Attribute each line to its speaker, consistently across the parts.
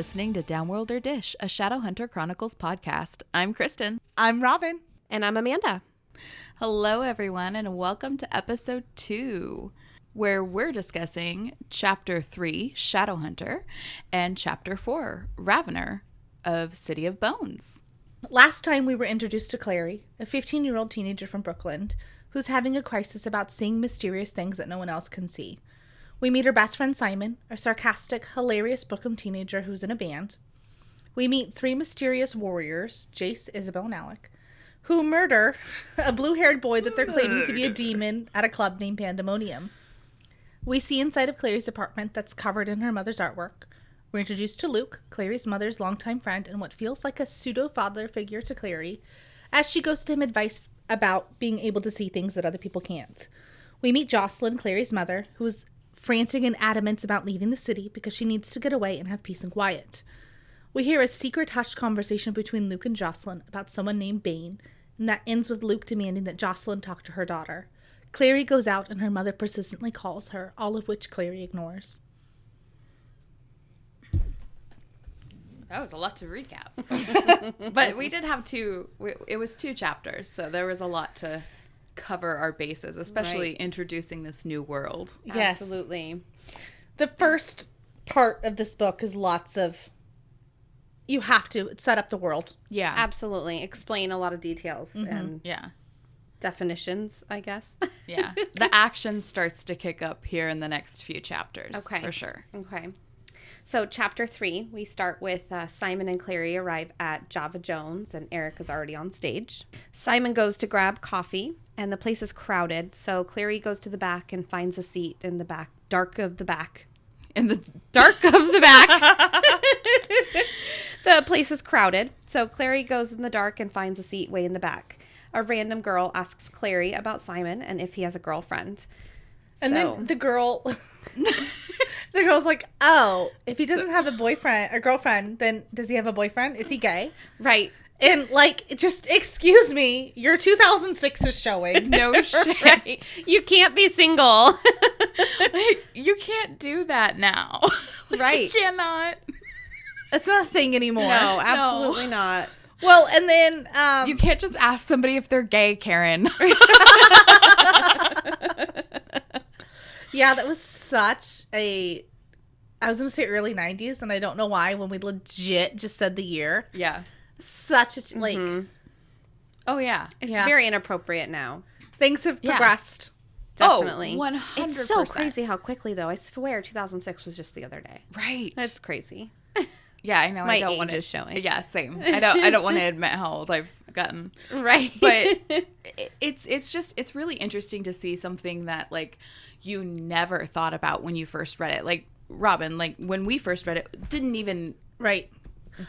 Speaker 1: listening to Downworlder Dish, a Shadowhunter Chronicles podcast. I'm Kristen.
Speaker 2: I'm Robin.
Speaker 3: And I'm Amanda.
Speaker 1: Hello, everyone, and welcome to episode 2, where we're discussing Chapter 3, Shadowhunter, and Chapter 4, Ravener of City of Bones.
Speaker 2: Last time we were introduced to Clary, a 15-year-old teenager from Brooklyn, who's having a crisis about seeing mysterious things that no one else can see. We meet her best friend Simon, a sarcastic, hilarious Brooklyn teenager who's in a band. We meet 3 mysterious warriors, Jace, Isabel, and Alec, who murder a blue-haired boy that they're claiming to be a demon at a club named Pandemonium. We see inside of Clary's apartment that's covered in her mother's artwork. We're introduced to Luke, Clary's mother's longtime friend and what feels like a pseudo-father figure to Clary, as she goes to him advice about being able to see things that other people can't. We meet Jocelyn, Clary's mother, who's frantic and adamant about leaving the city because she needs to get away and have peace and quiet. We hear a secret hushed conversation between Luke and Jocelyn about someone named Bane, and that ends with Luke demanding that Jocelyn talk to her daughter. Clary goes out and her mother persistently calls her, all of which Clary ignores.
Speaker 1: That was a lot to recap. But we did have it was 2 chapters, so there was a lot to cover our bases, especially introducing this new world.
Speaker 2: Yes.
Speaker 3: Absolutely.
Speaker 2: The first part of this book is lots of, you have to set up the world.
Speaker 1: Yeah.
Speaker 3: Absolutely. Explain a lot of details and definitions, I guess.
Speaker 1: Yeah. The action starts to kick up here in the next few chapters.
Speaker 3: Okay.
Speaker 1: For sure.
Speaker 3: Okay. So chapter 3, we start with Simon and Clary arrive at Java Jones, and Eric is already on stage. Simon goes to grab coffee, and the place is crowded, so Clary goes to the back and finds a seat in the back, dark of the back. In the dark of the back. The place is crowded, so Clary goes in the dark and finds a seat way in the back. A random girl asks Clary about Simon and if he has a girlfriend.
Speaker 2: And then the girl's like, oh, if he doesn't have a boyfriend or girlfriend, then does he have a boyfriend? Is he gay?
Speaker 3: Right.
Speaker 2: And just excuse me, your 2006 is showing.
Speaker 1: No shit.
Speaker 3: Right. You can't be single.
Speaker 1: You can't do that now.
Speaker 3: Right.
Speaker 1: You cannot.
Speaker 2: It's not a thing anymore.
Speaker 3: No, absolutely not.
Speaker 2: Well, and then
Speaker 1: you can't just ask somebody if they're gay, Karen.
Speaker 2: Yeah, that was such a, I was going to say early 90s, and I don't know why, when we legit just said the year.
Speaker 1: Yeah.
Speaker 2: Such a,
Speaker 1: Oh, yeah.
Speaker 3: It's very inappropriate now.
Speaker 2: Things have progressed.
Speaker 3: Definitely.
Speaker 1: Oh, 100%.
Speaker 3: It's so crazy how quickly, though. I swear 2006 was just the other day.
Speaker 1: Right.
Speaker 3: That's crazy.
Speaker 1: Yeah, I know.
Speaker 3: My
Speaker 1: I don't
Speaker 3: age
Speaker 1: want to,
Speaker 3: is showing.
Speaker 1: Yeah, same. I don't want to admit how old I've gotten.
Speaker 3: Right.
Speaker 1: But it's really interesting to see something that you never thought about when you first read it. Like Robin, when we first read it, didn't even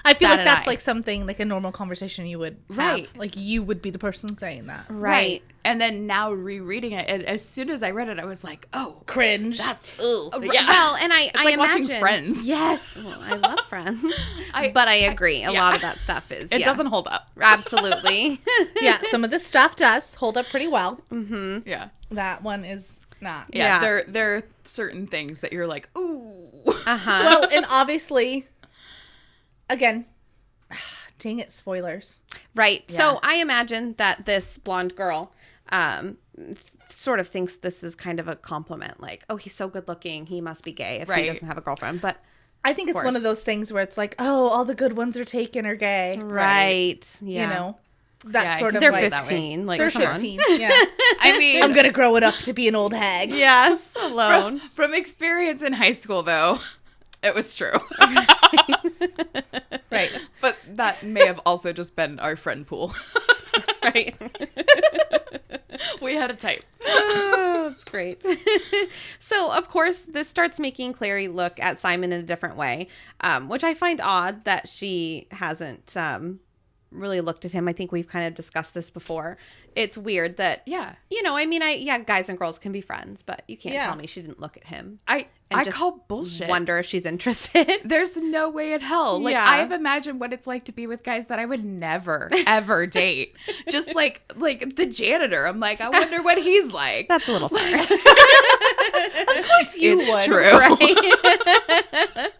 Speaker 2: I feel like that's something like a normal conversation you would have.
Speaker 1: Right.
Speaker 2: Like you would be the person saying that.
Speaker 3: Right.
Speaker 1: And then now rereading it, and as soon as I read it, I was like, oh,
Speaker 2: cringe.
Speaker 1: that's
Speaker 3: Yeah. Well, and I
Speaker 1: like
Speaker 3: imagine
Speaker 1: watching Friends.
Speaker 3: Yes. Well, I love Friends. But I agree. A lot of that stuff is
Speaker 1: it doesn't hold up.
Speaker 3: Absolutely.
Speaker 2: Yeah, some of this stuff does hold up pretty well.
Speaker 3: Mm-hmm.
Speaker 1: Yeah.
Speaker 2: That one is not.
Speaker 1: Yeah. There are certain things that you're like, ooh.
Speaker 3: Uh-huh.
Speaker 2: Well, and obviously, again, dang it, spoilers.
Speaker 3: Right.
Speaker 2: Yeah.
Speaker 3: So I imagine that this blonde girl sort of thinks this is kind of a compliment. Like, oh, he's so good looking. He must be gay if he doesn't have a girlfriend. But
Speaker 2: I think it's one of those things where it's like, oh, all the good ones are taken or gay.
Speaker 3: Right. Yeah.
Speaker 2: You know, that sort of
Speaker 3: they're
Speaker 2: like
Speaker 3: 15.
Speaker 2: they're
Speaker 3: come
Speaker 2: 15.
Speaker 3: on.
Speaker 2: Yeah.
Speaker 1: I mean,
Speaker 2: I'm going to grow it up to be an old hag.
Speaker 3: Yes. Alone.
Speaker 1: From experience in high school, though, it was true.
Speaker 2: Right.
Speaker 1: But that may have also just been our friend pool.
Speaker 3: Right.
Speaker 1: We had a type.
Speaker 3: Oh, that's great. So, of course, this starts making Clary look at Simon in a different way, which I find odd that she hasn't really looked at him. I think we've kind of discussed this before. It's weird that, guys and girls can be friends, but you can't tell me she didn't look at him.
Speaker 1: I call bullshit.
Speaker 3: Wonder if she's interested.
Speaker 1: There's no way in hell. I've imagined what it's like to be with guys that I would never, ever date. Just like the janitor. I'm like, I wonder what he's like.
Speaker 3: That's a little far.
Speaker 2: Of course you would.
Speaker 1: True.
Speaker 3: Right?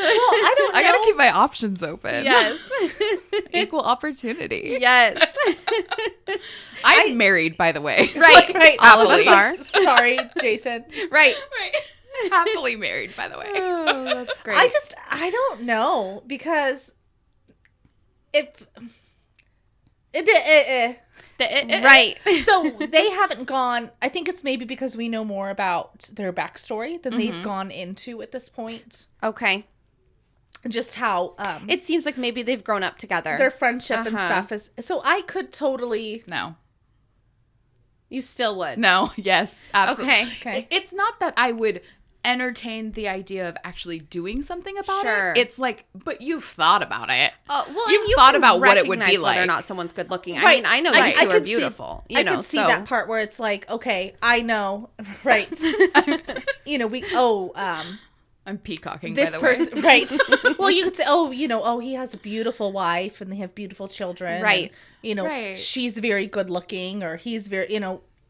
Speaker 2: I don't know.
Speaker 1: I gotta keep my options open.
Speaker 3: Yes.
Speaker 1: Equal opportunity.
Speaker 3: Yes.
Speaker 1: I'm married, by the way.
Speaker 3: Right.
Speaker 2: Right.
Speaker 3: All of us
Speaker 1: Happily.
Speaker 3: are.
Speaker 2: Sorry, Jason.
Speaker 3: Right.
Speaker 1: Right. Happily married, by the way.
Speaker 3: Oh, that's great.
Speaker 2: I don't know because
Speaker 3: Right.
Speaker 2: So they haven't gone. I think it's maybe because we know more about their backstory than they've gone into at this point.
Speaker 3: Okay.
Speaker 2: Just how
Speaker 3: It seems like maybe they've grown up together.
Speaker 2: their friendship and stuff is. So I could totally.
Speaker 1: No.
Speaker 3: You still would.
Speaker 1: No. Yes. Absolutely.
Speaker 2: Okay.
Speaker 1: It's not that I would entertain the idea of actually doing something about
Speaker 3: Sure.
Speaker 1: it. It's like, but you've thought about it.
Speaker 3: Well,
Speaker 1: You've
Speaker 3: and you
Speaker 1: thought
Speaker 3: can
Speaker 1: about what it would
Speaker 3: recognize
Speaker 1: be
Speaker 3: whether or
Speaker 1: like.
Speaker 3: not someone's good looking. I
Speaker 2: Right.
Speaker 3: mean, I know
Speaker 2: I
Speaker 3: you two are
Speaker 2: could see-
Speaker 3: beautiful.
Speaker 2: I could see that part where it's like, okay, I know, right?
Speaker 1: I'm peacocking,
Speaker 2: This
Speaker 1: by the
Speaker 2: person,
Speaker 1: way.
Speaker 2: right? Well, you could say, he has a beautiful wife and they have beautiful children,
Speaker 3: Right.
Speaker 2: And,
Speaker 1: Right.
Speaker 2: she's very good looking, or he's very,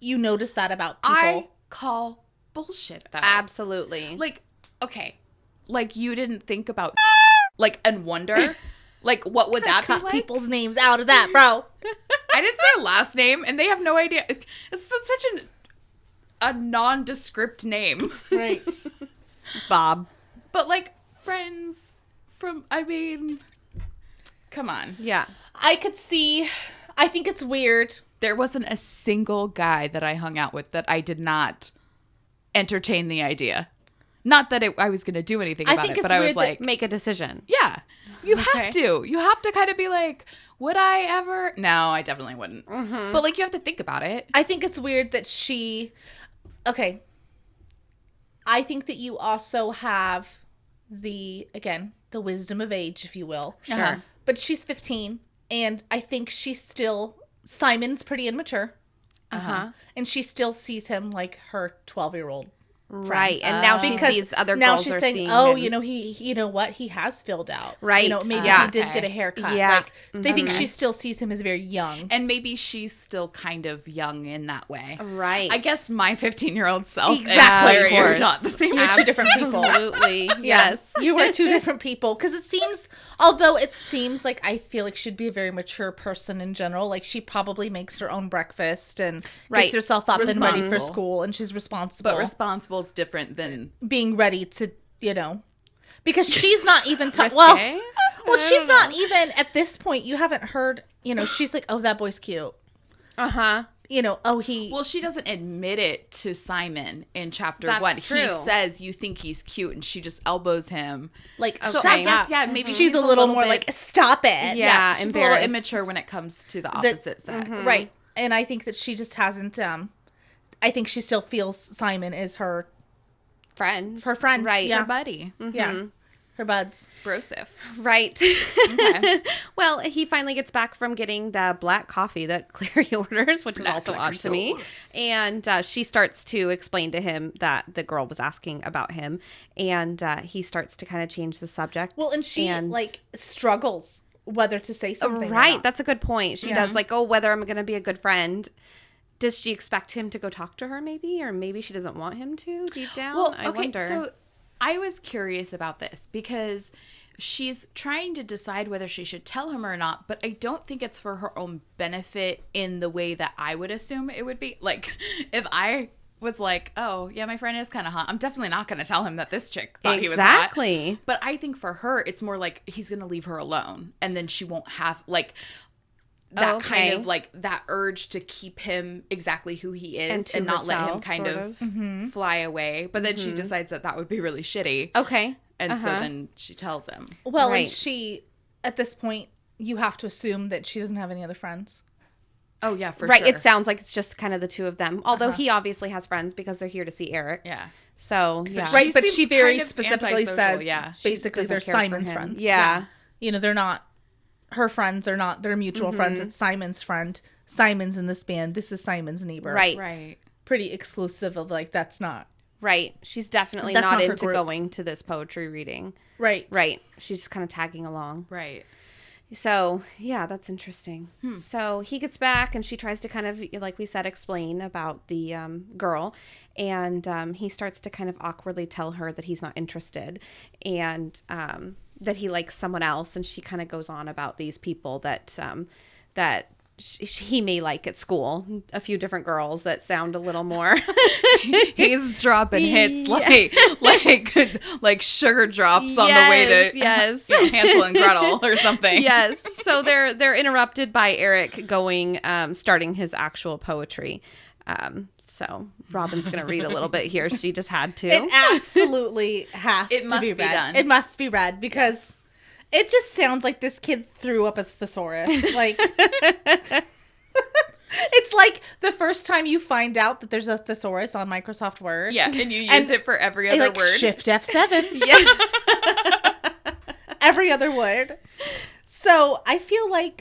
Speaker 2: you notice that about people.
Speaker 1: I call bullshit, though.
Speaker 3: Absolutely.
Speaker 1: Like, okay. Like, you didn't think about, like, and wonder? Like, what would that be
Speaker 2: Cut
Speaker 1: like?
Speaker 2: people's names out of that, bro.
Speaker 1: I didn't say a last name, and they have no idea. It's such a nondescript name.
Speaker 2: Right.
Speaker 3: Bob.
Speaker 1: But, like, friends from, I mean, come on.
Speaker 3: Yeah.
Speaker 2: I could see. I think it's weird.
Speaker 1: There wasn't a single guy that I hung out with that I did not entertain the idea. Not that I was going to do anything
Speaker 2: I
Speaker 1: about
Speaker 2: think
Speaker 1: it, but
Speaker 2: it's
Speaker 1: I was
Speaker 2: weird
Speaker 1: like,
Speaker 3: Make a decision.
Speaker 1: yeah, you
Speaker 3: Okay.
Speaker 1: have to. You have to kind of be like, would I ever? No, I definitely wouldn't. But, like, you have to think about it.
Speaker 2: I think it's weird that she. Okay. I think that you also have the wisdom of age, if you will.
Speaker 1: Sure.
Speaker 2: But she's 15, and I think Simon's pretty immature,
Speaker 3: Uh-huh.
Speaker 2: and she still sees him like her 12-year-old.
Speaker 3: Right. And now she
Speaker 2: Because
Speaker 3: sees other
Speaker 2: now
Speaker 3: girls
Speaker 2: she's
Speaker 3: are
Speaker 2: saying,
Speaker 3: seeing
Speaker 2: "Oh,
Speaker 3: him.
Speaker 2: he he has filled out,
Speaker 3: Right.
Speaker 2: Maybe
Speaker 3: Yeah.
Speaker 2: he did
Speaker 1: Okay.
Speaker 2: get a haircut.
Speaker 3: Yeah.
Speaker 2: Like they think she still sees him as very young.
Speaker 1: And maybe she's still kind of young in that way.
Speaker 3: Right.
Speaker 1: I guess my 15-year-old self
Speaker 2: Exactly.
Speaker 1: and Clary
Speaker 3: Of
Speaker 1: are
Speaker 3: course.
Speaker 1: not the same.
Speaker 2: You're two different people.
Speaker 3: Absolutely. Yes.
Speaker 2: You were two different people. Because although it seems like I feel like she'd be a very mature person in general. Like she probably makes her own breakfast and
Speaker 3: Right.
Speaker 2: gets herself up and ready for
Speaker 1: Responsible.
Speaker 2: school, and she's responsible.
Speaker 1: But responsible is different than...
Speaker 2: being ready to, because she's not even
Speaker 3: Risque?
Speaker 2: well, she's not even at this point. You haven't heard, she's like, oh, that boy's cute.
Speaker 3: Uh-huh.
Speaker 2: He.
Speaker 1: Well, she doesn't admit it to Simon in chapter
Speaker 3: That's
Speaker 1: 1.
Speaker 3: true.
Speaker 1: He says, you think he's cute, and she just elbows him.
Speaker 2: like,
Speaker 1: So
Speaker 2: shut
Speaker 1: I guess,
Speaker 2: up.
Speaker 1: yeah, maybe
Speaker 2: she's a little more
Speaker 1: bit-
Speaker 2: like, stop it.
Speaker 3: Yeah.
Speaker 1: she's a little
Speaker 3: embarrassed.
Speaker 1: immature when it comes to the opposite sex.
Speaker 2: Right. And I think that she just hasn't, I think she still feels Simon is her
Speaker 3: Friend.
Speaker 2: friend.
Speaker 3: Right.
Speaker 2: Yeah.
Speaker 1: Her buddy.
Speaker 2: Yeah. Her buds.
Speaker 1: Brosif.
Speaker 3: Right.
Speaker 1: Okay.
Speaker 3: Well, he finally gets back from getting the black coffee that Clary orders, which is
Speaker 1: Black
Speaker 3: also
Speaker 1: liquor
Speaker 3: odd to me. And she starts to explain to him that the girl was asking about him. And he starts to kind of change the subject.
Speaker 2: Well, and she, struggles whether to say something. or
Speaker 3: Right.
Speaker 2: not.
Speaker 3: That's a good point. She does whether I'm going to be a good friend. Does she expect him to go talk to her maybe? Or maybe she doesn't want him to deep down?
Speaker 1: Well,
Speaker 3: I
Speaker 1: okay,
Speaker 3: wonder.
Speaker 1: so I was curious about this because she's trying to decide whether she should tell him or not, but I don't think it's for her own benefit in the way that I would assume it would be. Like, if I was like, oh, yeah, my friend is kind of hot, I'm definitely not going to tell him that this chick thought he was hot.
Speaker 3: Exactly.
Speaker 1: But I think for her, it's more like he's going to leave her alone, and then she won't have, like... that
Speaker 3: Okay.
Speaker 1: kind of like that urge to keep him exactly who he is
Speaker 3: And to
Speaker 1: and not let him
Speaker 3: herself,
Speaker 1: kind
Speaker 3: sort
Speaker 1: of fly away. But then she decides that would be really shitty.
Speaker 3: Okay.
Speaker 1: And so then she tells him.
Speaker 2: Well,
Speaker 3: Right.
Speaker 2: and she, at this point, you have to assume that she doesn't have any other friends.
Speaker 1: Oh, yeah, for
Speaker 3: Right.
Speaker 1: sure.
Speaker 3: It sounds like it's just kind of the two of them. Although he obviously has friends because they're here to see Eric.
Speaker 1: Yeah.
Speaker 3: So, yeah.
Speaker 2: Right, but
Speaker 1: seems
Speaker 2: she very
Speaker 1: kind of
Speaker 2: specifically
Speaker 1: antisocial,
Speaker 2: says,
Speaker 1: yeah.
Speaker 2: basically,
Speaker 3: doesn't
Speaker 2: they're
Speaker 3: care for
Speaker 2: Simon's
Speaker 3: him.
Speaker 2: friends.
Speaker 3: Yeah.
Speaker 2: They're not, her friends are not their mutual friends. It's Simon's friend. Simon's in this band. This is Simon's neighbor.
Speaker 3: Right.
Speaker 1: Right.
Speaker 2: Pretty exclusive of, that's not.
Speaker 3: Right. She's definitely
Speaker 2: That's
Speaker 3: not
Speaker 2: not her
Speaker 3: into
Speaker 2: group.
Speaker 3: going to this poetry reading.
Speaker 2: Right.
Speaker 3: Right. She's just kind of tagging along.
Speaker 1: Right.
Speaker 3: So, yeah, that's interesting. So he gets back and she tries to kind of, like we said, explain about the girl. And he starts to kind of awkwardly tell her that he's not interested and that he likes someone else. And she kind of goes on about these people that he may like at school, a few different girls that sound a little more.
Speaker 1: He's dropping hits like sugar drops on the way to Hansel and Gretel or something.
Speaker 3: Yes. So they're interrupted by Eric starting his actual poetry. So Robin's going to read a little bit here. She just had to.
Speaker 2: It absolutely has to be read.
Speaker 1: Done.
Speaker 2: It must be read because it just sounds like this kid threw up a thesaurus. Like, it's like the first time you find out that there's a thesaurus on Microsoft Word.
Speaker 1: Yeah, and you use it for every other word.
Speaker 2: Shift F7. Yeah. Every other word. So I feel like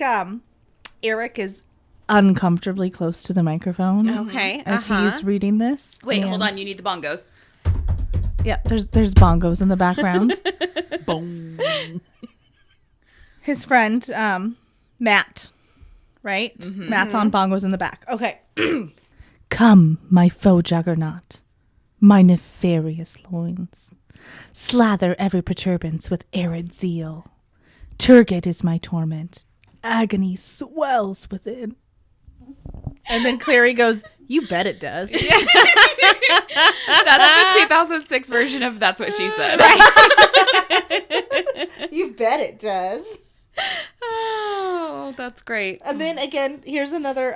Speaker 2: Eric is uncomfortably close to the microphone.
Speaker 3: Okay.
Speaker 2: As he's reading this.
Speaker 1: Wait, hold on. You need the bongos.
Speaker 2: Yeah, there's bongos in the background.
Speaker 1: Boom.
Speaker 2: His friend, Matt, right?
Speaker 1: Mm-hmm.
Speaker 2: Matt's on bongos in the back. Okay. Come, my foe juggernaut, my nefarious loins. Slather every perturbance with arid zeal. Turgid is my torment. Agony swells within. And then Clary goes, you bet it does.
Speaker 1: That's the 2006 version of That's What She Said.
Speaker 2: You bet it does.
Speaker 3: Oh, that's great.
Speaker 2: And then again, here's another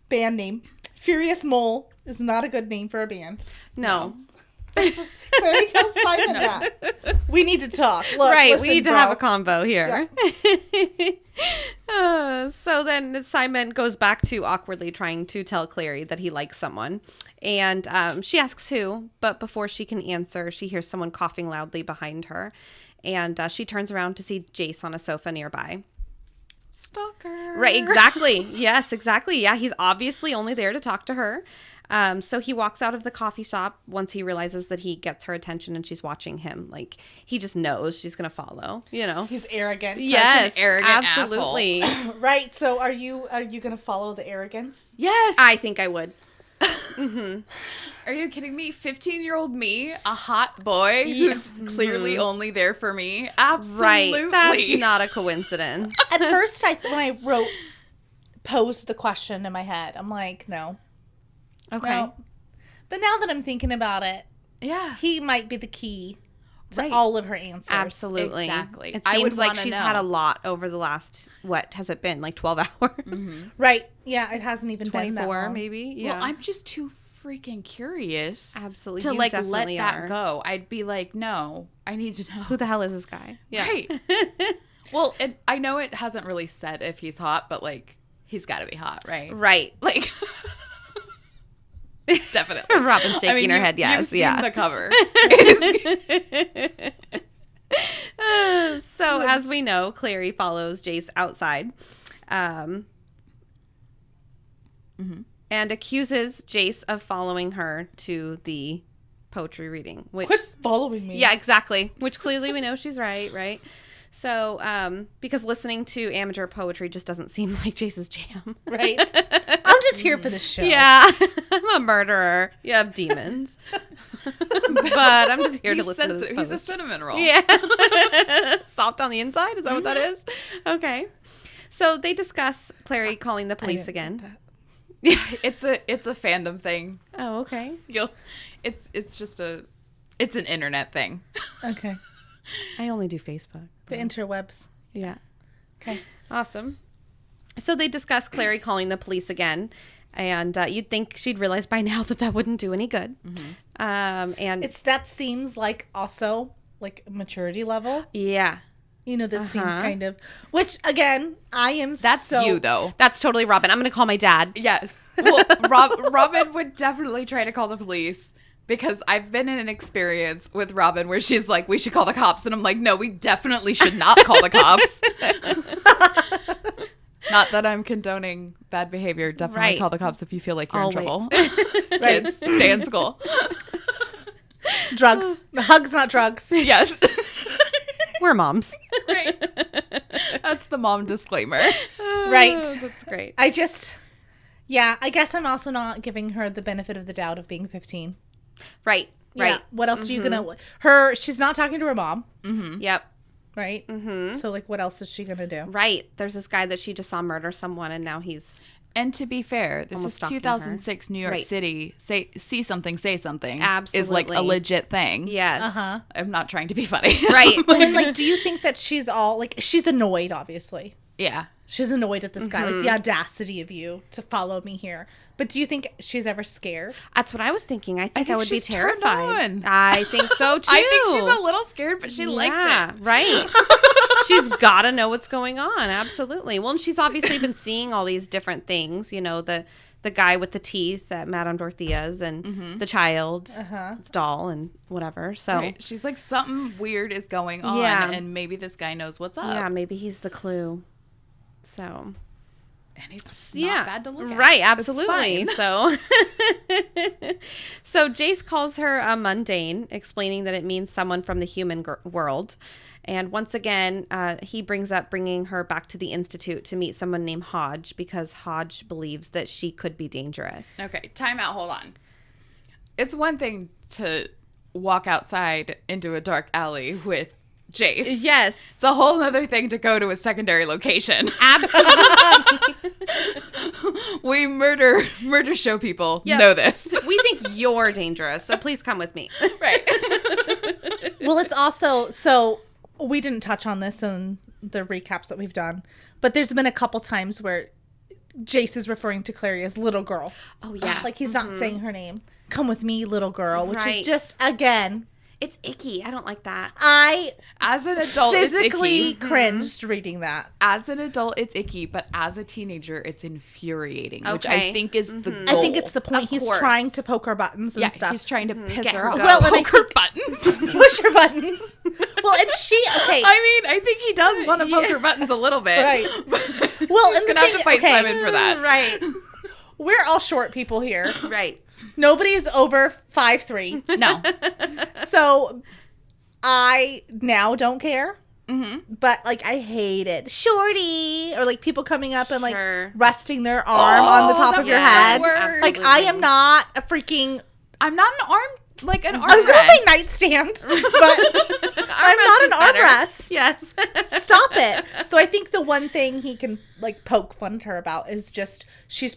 Speaker 2: band name. Furious Mole is not a good name for a band.
Speaker 3: No.
Speaker 2: Clary tells Simon that. We need to talk. Look,
Speaker 3: Right,
Speaker 2: listen,
Speaker 3: we need to
Speaker 2: bro.
Speaker 3: have a combo here. So then Simon goes back to awkwardly trying to tell Clary that he likes someone. And she asks who, but before she can answer, she hears someone coughing loudly behind her. And she turns around to see Jace on a sofa nearby.
Speaker 1: Stalker.
Speaker 3: Right, exactly. Yes, exactly. Yeah, he's obviously only there to talk to her. So he walks out of the coffee shop once he realizes that he gets her attention and she's watching him. Like, he just knows she's going to follow, you know.
Speaker 2: He's arrogant.
Speaker 3: Yes,
Speaker 1: Such an arrogant
Speaker 3: absolutely.
Speaker 2: Right, so are you going to follow the arrogance?
Speaker 1: Yes.
Speaker 3: I think I would.
Speaker 1: Are you kidding me? 15-year-old me, a hot boy who's clearly only there for me. Absolutely.
Speaker 3: Right. That's not a coincidence.
Speaker 2: At first, when I posed the question in my head, I'm like, no.
Speaker 3: Okay.
Speaker 2: No. But now that I'm thinking about it,
Speaker 1: Yeah.
Speaker 2: he might be the key to all of her answers.
Speaker 3: Absolutely.
Speaker 1: Exactly.
Speaker 3: It
Speaker 1: I would
Speaker 3: seems like
Speaker 1: wanna
Speaker 3: she's
Speaker 1: know.
Speaker 3: had a lot over the last, what has it been, like 12 hours?
Speaker 2: Right. Yeah, it hasn't even been that
Speaker 3: 24
Speaker 2: long.
Speaker 3: maybe? Yeah.
Speaker 1: Well, I'm just too freaking curious.
Speaker 3: Absolutely.
Speaker 1: To
Speaker 3: You
Speaker 1: like let
Speaker 3: definitely
Speaker 1: that
Speaker 3: are.
Speaker 1: go. I'd be like, no, I need to know.
Speaker 3: Who the hell is this guy? Yeah.
Speaker 1: Right. Well, I know it hasn't really said if he's hot, but like he's got to be hot, right?
Speaker 3: Right.
Speaker 1: Like definitely.
Speaker 3: Robin's shaking her head. Yes.
Speaker 1: You've seen
Speaker 3: Yeah.
Speaker 1: the cover.
Speaker 3: So as we know, Clary follows Jace outside, and accuses Jace of following her to the poetry reading. Which,
Speaker 2: Quit following me.
Speaker 3: yeah, exactly. Which clearly we know she's right. So, because listening to amateur poetry just doesn't seem like Jace's jam.
Speaker 2: Right. I'm just here for the show.
Speaker 3: Yeah, I'm a murderer. You have demons. But I'm just here to listen to this
Speaker 1: He's
Speaker 3: poetry.
Speaker 1: a cinnamon roll.
Speaker 3: Yes. Soft on the inside? Is that what that is? Okay. So they discuss Clary calling the police again.
Speaker 1: Yeah, it's a fandom thing.
Speaker 3: Oh, okay.
Speaker 1: It's an internet thing.
Speaker 2: Okay.
Speaker 3: I only do Facebook.
Speaker 2: The interwebs.
Speaker 3: Yeah.
Speaker 2: Okay.
Speaker 3: Awesome. So they discuss Clary calling the police again. And you'd think she'd realize by now that wouldn't do any good. And
Speaker 2: That seems like also like maturity level.
Speaker 3: yeah.
Speaker 2: You know, that seems kind of, which again, I am
Speaker 1: That's you though.
Speaker 3: That's totally Robin. I'm going to call my dad.
Speaker 1: Yes. Well, Robin would definitely try to call the police because I've been in an experience with Robin where she's like, we should call the cops. And I'm like, no, we definitely should not call the cops. Not that I'm condoning bad behavior. Definitely
Speaker 3: Right.
Speaker 1: call the cops if you feel like you're
Speaker 3: Always.
Speaker 1: in trouble.
Speaker 2: Right.
Speaker 1: Kids, stay in school.
Speaker 2: Drugs. Hugs, not drugs.
Speaker 1: Yes.
Speaker 3: We're moms.
Speaker 1: Right. the mom disclaimer.
Speaker 2: Right.
Speaker 3: That's great.
Speaker 2: I guess I'm also not giving her the benefit of the doubt of being 15.
Speaker 3: Right.
Speaker 2: Yeah. What else are you gonna? She's not talking to her mom.
Speaker 3: Mm-hmm. Yep.
Speaker 2: Right. Mm-hmm. So like, what else is she gonna do?
Speaker 3: Right. There's this guy that she just saw murder someone, and now he's.
Speaker 1: And to be fair, this is 2006 New York City. See something, say something.
Speaker 3: Absolutely.
Speaker 1: Is like a legit thing.
Speaker 3: Yes.
Speaker 2: Uh-huh.
Speaker 1: I'm not trying to be funny.
Speaker 3: Right.
Speaker 2: And like, do you think that she's all like, she's annoyed? Obviously.
Speaker 1: Yeah.
Speaker 2: She's annoyed at this guy, like the audacity of you to follow me here. But do you think she's ever scared?
Speaker 3: That's what I was thinking. I think I would be
Speaker 1: she's
Speaker 3: terrified.
Speaker 1: turned on.
Speaker 3: I think so too.
Speaker 1: I think she's a little scared, but she likes it.
Speaker 3: Right. She's got to know what's going on. Absolutely. Well, and she's obviously been seeing all these different things. You know, the guy with the teeth at Madame Dorothea's, and the child, its doll, and whatever. So
Speaker 1: Right. She's like, something weird is going on, and maybe this guy knows what's up.
Speaker 3: yeah, maybe he's the clue. So.
Speaker 1: And he's not bad to look at.
Speaker 3: Right, absolutely. So so Jace calls her a mundane, explaining that it means someone from the human world. And once again, he brings up bringing her back to the Institute to meet someone named Hodge, because Hodge believes that she could be dangerous.
Speaker 1: Okay, time out, hold on. It's one thing to walk outside into a dark alley with Jace.
Speaker 3: Yes.
Speaker 1: It's a whole other thing to go to a secondary location.
Speaker 3: Absolutely.
Speaker 1: We murder show people know this.
Speaker 3: We think you're dangerous, so please come with me.
Speaker 1: Right.
Speaker 2: Well, it's also, so we didn't touch on this in the recaps that we've done, but there's been a couple times where Jace is referring to Clary as little girl.
Speaker 3: Oh, yeah.
Speaker 2: Like he's not saying her name. Come with me, little girl, which
Speaker 3: Right.
Speaker 2: is just, again,
Speaker 3: It's icky. I don't like that.
Speaker 2: I
Speaker 1: As an adult,
Speaker 2: physically
Speaker 1: it's icky.
Speaker 2: cringed reading that.
Speaker 1: As an adult, it's icky, but as a teenager, it's infuriating, which
Speaker 3: Okay.
Speaker 1: I think is the goal.
Speaker 2: I think it's the point.
Speaker 3: Of
Speaker 2: He's
Speaker 3: course.
Speaker 2: trying to poke our buttons and stuff.
Speaker 1: he's trying to piss
Speaker 3: Get
Speaker 1: her
Speaker 3: her
Speaker 1: off.
Speaker 3: go.
Speaker 2: Well, and I
Speaker 1: Poke her
Speaker 2: think-
Speaker 1: buttons.
Speaker 2: Push your buttons. Well, and she, okay.
Speaker 1: I mean, I think he does want to poke her buttons a little bit.
Speaker 2: Right.
Speaker 1: Well,
Speaker 2: Well,
Speaker 1: he's
Speaker 2: and the
Speaker 1: gonna have to
Speaker 2: thing-
Speaker 1: fight
Speaker 2: okay.
Speaker 1: Simon for that.
Speaker 3: Right.
Speaker 2: We're all short people here.
Speaker 3: Right.
Speaker 2: Nobody's over 5'3".
Speaker 1: No.
Speaker 2: So I now don't care.
Speaker 1: Mm-hmm.
Speaker 2: But like I hate it. Shorty. Or like people coming up and like
Speaker 3: Sure.
Speaker 2: resting their arm on the top
Speaker 1: that
Speaker 2: of your
Speaker 1: was
Speaker 2: head.
Speaker 1: the worst.
Speaker 2: Like I am not a freaking
Speaker 1: I'm not an arm, like an arm
Speaker 2: I was gonna say
Speaker 1: rest.
Speaker 2: nightstand, but I'm not an armrest.
Speaker 3: Yes.
Speaker 2: Stop it. So I think the one thing he can like poke fun at her about is just she's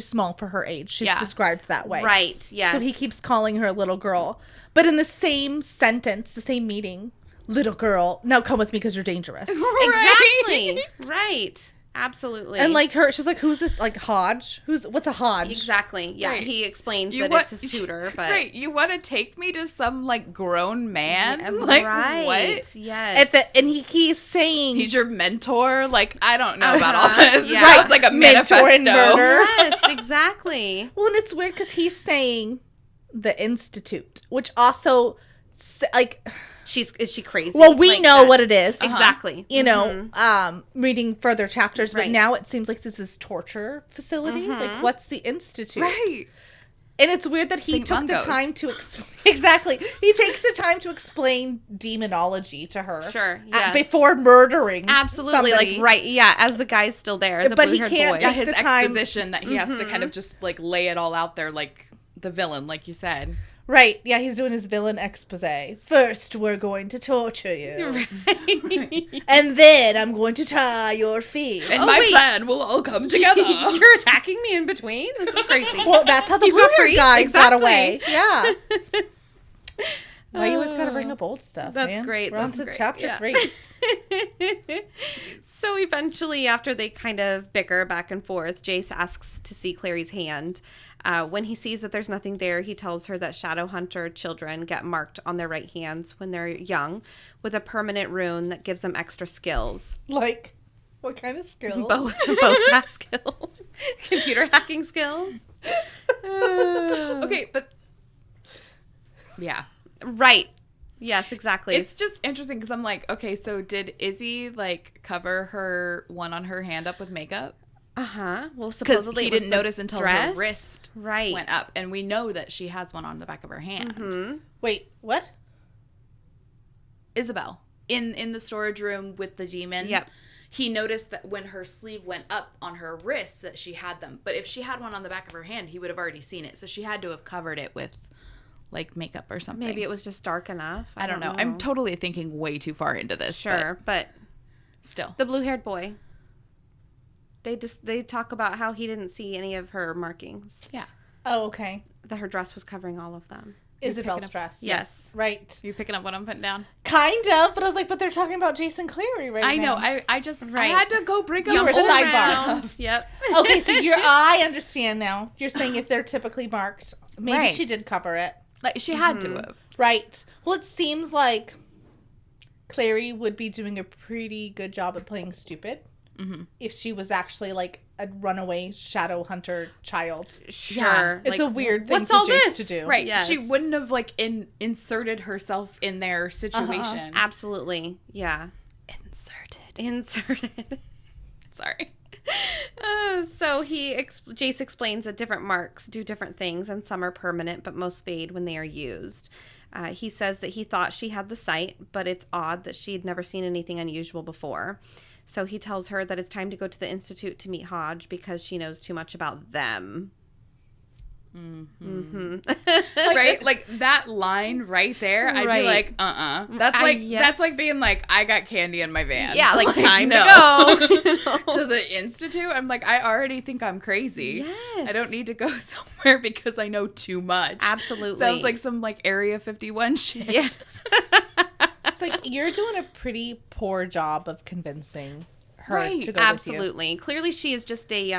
Speaker 2: small for her age. She's
Speaker 1: Yeah.
Speaker 2: described that way.
Speaker 3: Right. Yes.
Speaker 2: So he keeps calling her a little girl. But in the same sentence, the same meeting, little girl, now come with me because you're dangerous.
Speaker 3: Exactly. Right. Absolutely.
Speaker 2: And like she's like, who's this? Like Hodge? What's a Hodge?
Speaker 3: Exactly. Yeah.
Speaker 1: Right.
Speaker 3: He explains
Speaker 1: You
Speaker 3: that
Speaker 1: want-
Speaker 3: it's his tutor, but
Speaker 1: Right, you want to take me to some like grown man?
Speaker 3: Yeah,
Speaker 1: Like
Speaker 3: right.
Speaker 1: what?
Speaker 3: Yes.
Speaker 2: And he's saying
Speaker 1: He's your mentor? Like I don't know about all this.
Speaker 3: Yeah.
Speaker 1: It sounds like a
Speaker 2: Mentor
Speaker 1: manifesto.
Speaker 2: and murder.
Speaker 3: Yes, exactly.
Speaker 2: Well, and it's weird because he's saying the Institute, which also, like,
Speaker 3: Is she crazy?
Speaker 2: well, we
Speaker 3: Like
Speaker 2: know
Speaker 3: that.
Speaker 2: what it is.
Speaker 3: Exactly.
Speaker 2: You know, reading further chapters, but
Speaker 3: Right.
Speaker 2: now it seems like this is torture facility. Like, what's the Institute?
Speaker 1: Right.
Speaker 2: And it's weird that he
Speaker 1: St.
Speaker 2: took the
Speaker 1: Mungo's.
Speaker 2: time to explain. Exactly. He takes the time to explain demonology to her.
Speaker 3: Sure, yes.
Speaker 2: Before murdering
Speaker 3: Absolutely.
Speaker 2: somebody.
Speaker 3: Like, right. Yeah. As the guy's still there. The
Speaker 2: But he
Speaker 3: blue-haired
Speaker 2: can't
Speaker 3: boy.
Speaker 1: Yeah, his
Speaker 2: the time-
Speaker 1: exposition that he has to kind of just like lay it all out there like the villain, like you said.
Speaker 2: Right. Yeah, he's doing his villain expose. First, we're going to torture you. And then I'm going to tie your feet.
Speaker 1: And
Speaker 3: Oh,
Speaker 1: my
Speaker 3: wait.
Speaker 1: plan will all come together.
Speaker 3: You're attacking me in between? This is crazy.
Speaker 2: Well, that's how the
Speaker 3: You
Speaker 2: blue
Speaker 3: got
Speaker 2: hair
Speaker 3: free.
Speaker 2: guy got
Speaker 3: Exactly.
Speaker 2: away. Yeah. Why you always got to bring up old stuff,
Speaker 3: That's
Speaker 2: man?
Speaker 3: great.
Speaker 2: We're on
Speaker 3: That's
Speaker 2: to
Speaker 3: great.
Speaker 2: chapter
Speaker 3: Yeah.
Speaker 2: 3.
Speaker 3: So eventually, after they kind of bicker back and forth, Jace asks to see Clary's hand. When he sees that there's nothing there, he tells her that Shadowhunter children get marked on their right hands when they're young with a permanent rune that gives them extra skills.
Speaker 2: Like, what kind of skills?
Speaker 3: Both staff skills. Computer hacking skills.
Speaker 1: Okay, but yeah.
Speaker 3: Right. Yes, exactly.
Speaker 1: It's just interesting because I'm like, okay, so did Izzy like cover her one on her hand up with makeup?
Speaker 3: Uh-huh. Well,
Speaker 1: Because
Speaker 3: supposedly
Speaker 1: he
Speaker 3: it was
Speaker 1: didn't
Speaker 3: the
Speaker 1: notice until
Speaker 3: dress.
Speaker 1: her wrist
Speaker 3: Right.
Speaker 1: went up. And we know that she has one on the back of her hand.
Speaker 3: Mm-hmm.
Speaker 2: Wait, what?
Speaker 1: Isabel. In the storage room with the demon.
Speaker 3: Yep.
Speaker 1: he noticed that when her sleeve went up on her wrists that she had them. But if she had one on the back of her hand, he would have already seen it. So she had to have covered it with, like, makeup or something.
Speaker 3: Maybe it was just dark enough.
Speaker 1: I don't know. I'm totally thinking way too far into this.
Speaker 3: Sure, but
Speaker 1: still.
Speaker 3: The blue-haired boy. They talk about how he didn't see any of her markings.
Speaker 1: Yeah.
Speaker 2: Oh, okay.
Speaker 3: That her dress was covering all of them.
Speaker 2: Isabel's dress.
Speaker 3: Yes.
Speaker 2: Right.
Speaker 1: You picking up what I'm putting down?
Speaker 2: Kind of, but I was like, but they're talking about Jason Clary right
Speaker 1: I
Speaker 2: now.
Speaker 1: know. I just I had to go bring up
Speaker 2: You were
Speaker 1: old
Speaker 2: sidebar.
Speaker 1: round.
Speaker 3: Yep.
Speaker 2: Okay, so I understand now. You're saying if they're typically marked, maybe
Speaker 1: Right.
Speaker 2: she did cover it.
Speaker 1: Like, she had to have.
Speaker 2: Right. Well, it seems like Clary would be doing a pretty good job at playing stupid if she was actually like a runaway Shadowhunter child.
Speaker 3: Sure.
Speaker 1: Yeah.
Speaker 2: It's a weird thing
Speaker 3: what's
Speaker 2: for
Speaker 3: all
Speaker 2: Jace
Speaker 3: this?
Speaker 2: to do.
Speaker 1: Right.
Speaker 3: Yes.
Speaker 1: She wouldn't have, like, inserted herself in their situation.
Speaker 3: Absolutely. Yeah. Inserted.
Speaker 1: Sorry.
Speaker 3: So Jace explains that different marks do different things, and some are permanent, but most fade when they are used. He says that he thought she had the sight, but it's odd that she had never seen anything unusual before. So he tells her that it's time to go to the Institute to meet Hodge because she knows too much about them.
Speaker 1: Right? Like, that line right there, I'd be like, That's like being like, I got candy in my van.
Speaker 3: Yeah, like, time to
Speaker 1: go. To the Institute? I'm like, I already think I'm crazy.
Speaker 3: Yes.
Speaker 1: I don't need to go somewhere because I know too much.
Speaker 3: Absolutely.
Speaker 1: Sounds like some, like, Area 51 shit.
Speaker 3: Yes.
Speaker 2: It's like you're doing a pretty poor job of convincing her
Speaker 1: Right.
Speaker 2: to go with you.
Speaker 3: Absolutely. Clearly she is just a,